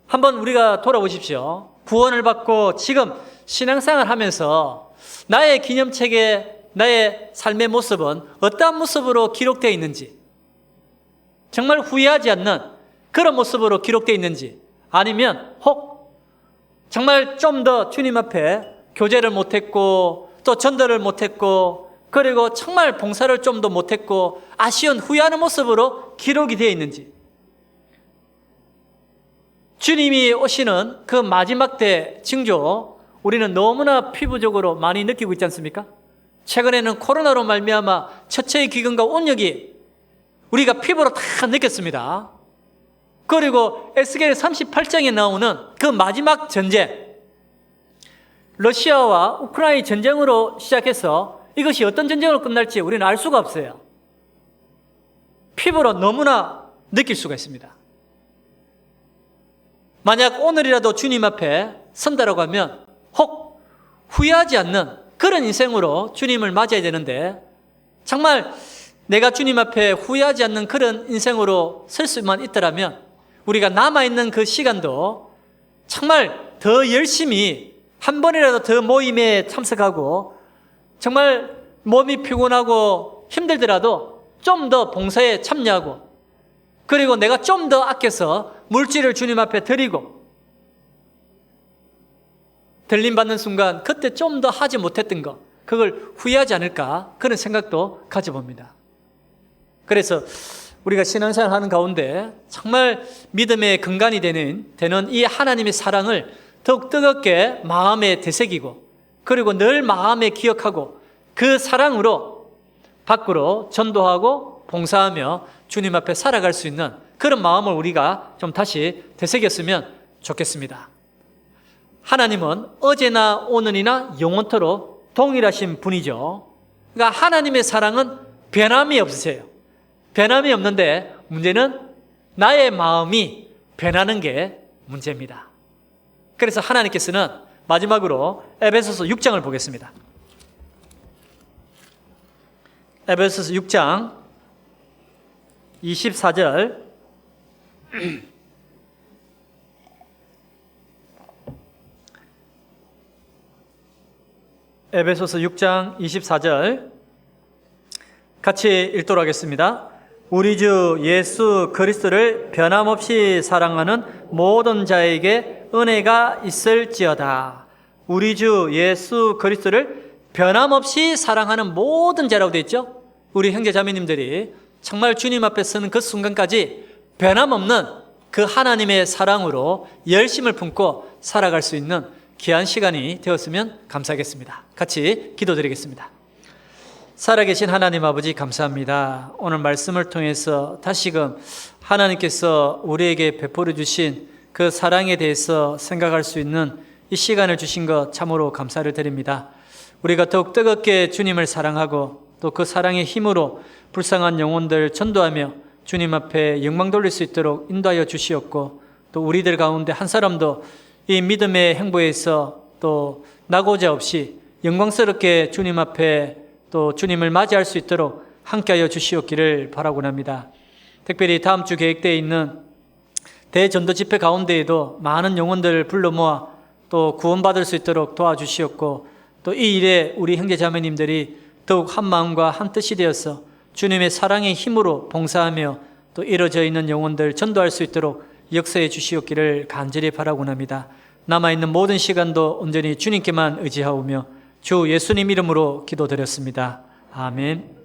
한번 우리가 돌아보십시오. 구원을 받고 지금 신앙생활 하면서 나의 기념책에 나의 삶의 모습은 어떠한 모습으로 기록되어 있는지, 정말 후회하지 않는 그런 모습으로 기록되어 있는지, 아니면 혹 정말 좀 더 주님 앞에 교제를 못했고 또 전도를 못했고 그리고 정말 봉사를 좀 더 못했고 아쉬운 후회하는 모습으로 기록이 되어 있는지, 주님이 오시는 그 마지막 때 징조 우리는 너무나 피부적으로 많이 느끼고 있지 않습니까? 최근에는 코로나로 말미암아 처처의 기근과 온역이 우리가 피부로 다 느꼈습니다. 그리고 에스겔 38장에 나오는 그 마지막 전쟁, 러시아와 우크라이나 전쟁으로 시작해서 이것이 어떤 전쟁으로 끝날지 우리는 알 수가 없어요. 피부로 너무나 느낄 수가 있습니다. 만약 오늘이라도 주님 앞에 선다라고 하면 혹 후회하지 않는 그런 인생으로 주님을 맞아야 되는데, 정말 내가 주님 앞에 후회하지 않는 그런 인생으로 설 수만 있더라면 우리가 남아있는 그 시간도 정말 더 열심히 한 번이라도 더 모임에 참석하고 정말 몸이 피곤하고 힘들더라도 좀 더 봉사에 참여하고, 그리고 내가 좀 더 아껴서 물질을 주님 앞에 드리고, 들림받는 순간 그때 좀 더 하지 못했던 거, 그걸 후회하지 않을까, 그런 생각도 가져봅니다. 그래서 우리가 신앙생활 하는 가운데 정말 믿음의 근간이 되는 이 하나님의 사랑을 더욱 뜨겁게 마음에 되새기고, 그리고 늘 마음에 기억하고 그 사랑으로 밖으로 전도하고 봉사하며 주님 앞에 살아갈 수 있는 그런 마음을 우리가 좀 다시 되새겼으면 좋겠습니다. 하나님은 어제나 오늘이나 영원토록 동일하신 분이죠. 그러니까 하나님의 사랑은 변함이 없으세요. 변함이 없는데 문제는 나의 마음이 변하는 게 문제입니다. 그래서 하나님께서는 마지막으로 에베소서 6장을 보겠습니다. 에베소서 6장 24절 에베소서 6장 24절 같이 읽도록 하겠습니다. 우리 주 예수 그리스도를 변함없이 사랑하는 모든 자에게 은혜가 있을지어다. 우리 주 예수 그리스도를 변함없이 사랑하는 모든 자라고 되어 있죠. 우리 형제 자매님들이 정말 주님 앞에 서는 그 순간까지 변함없는 그 하나님의 사랑으로 열심을 품고 살아갈 수 있는 귀한 시간이 되었으면 감사하겠습니다. 같이 기도드리겠습니다. 살아계신 하나님 아버지, 감사합니다. 오늘 말씀을 통해서 다시금 하나님께서 우리에게 베풀어 주신 그 사랑에 대해서 생각할 수 있는 이 시간을 주신 것 참으로 감사를 드립니다. 우리가 더욱 뜨겁게 주님을 사랑하고 또 그 사랑의 힘으로 불쌍한 영혼들 전도하며 주님 앞에 영광 돌릴 수 있도록 인도하여 주시옵고, 또 우리들 가운데 한 사람도 이 믿음의 행보에서 또 낙오자 없이 영광스럽게 주님 앞에 또 주님을 맞이할 수 있도록 함께하여 주시옵기를 바라곤 합니다. 특별히 다음 주 계획되어 있는 대전도 집회 가운데에도 많은 영혼들을 불러 모아 또 구원받을 수 있도록 도와주시옵고, 또 이 일에 우리 형제 자매님들이 더욱 한 마음과 한 뜻이 되어서 주님의 사랑의 힘으로 봉사하며 또 이루어져 있는 영혼들 전도할 수 있도록 역사해 주시옵기를 간절히 바라곤 합니다. 남아있는 모든 시간도 온전히 주님께만 의지하오며 주 예수님 이름으로 기도드렸습니다. 아멘.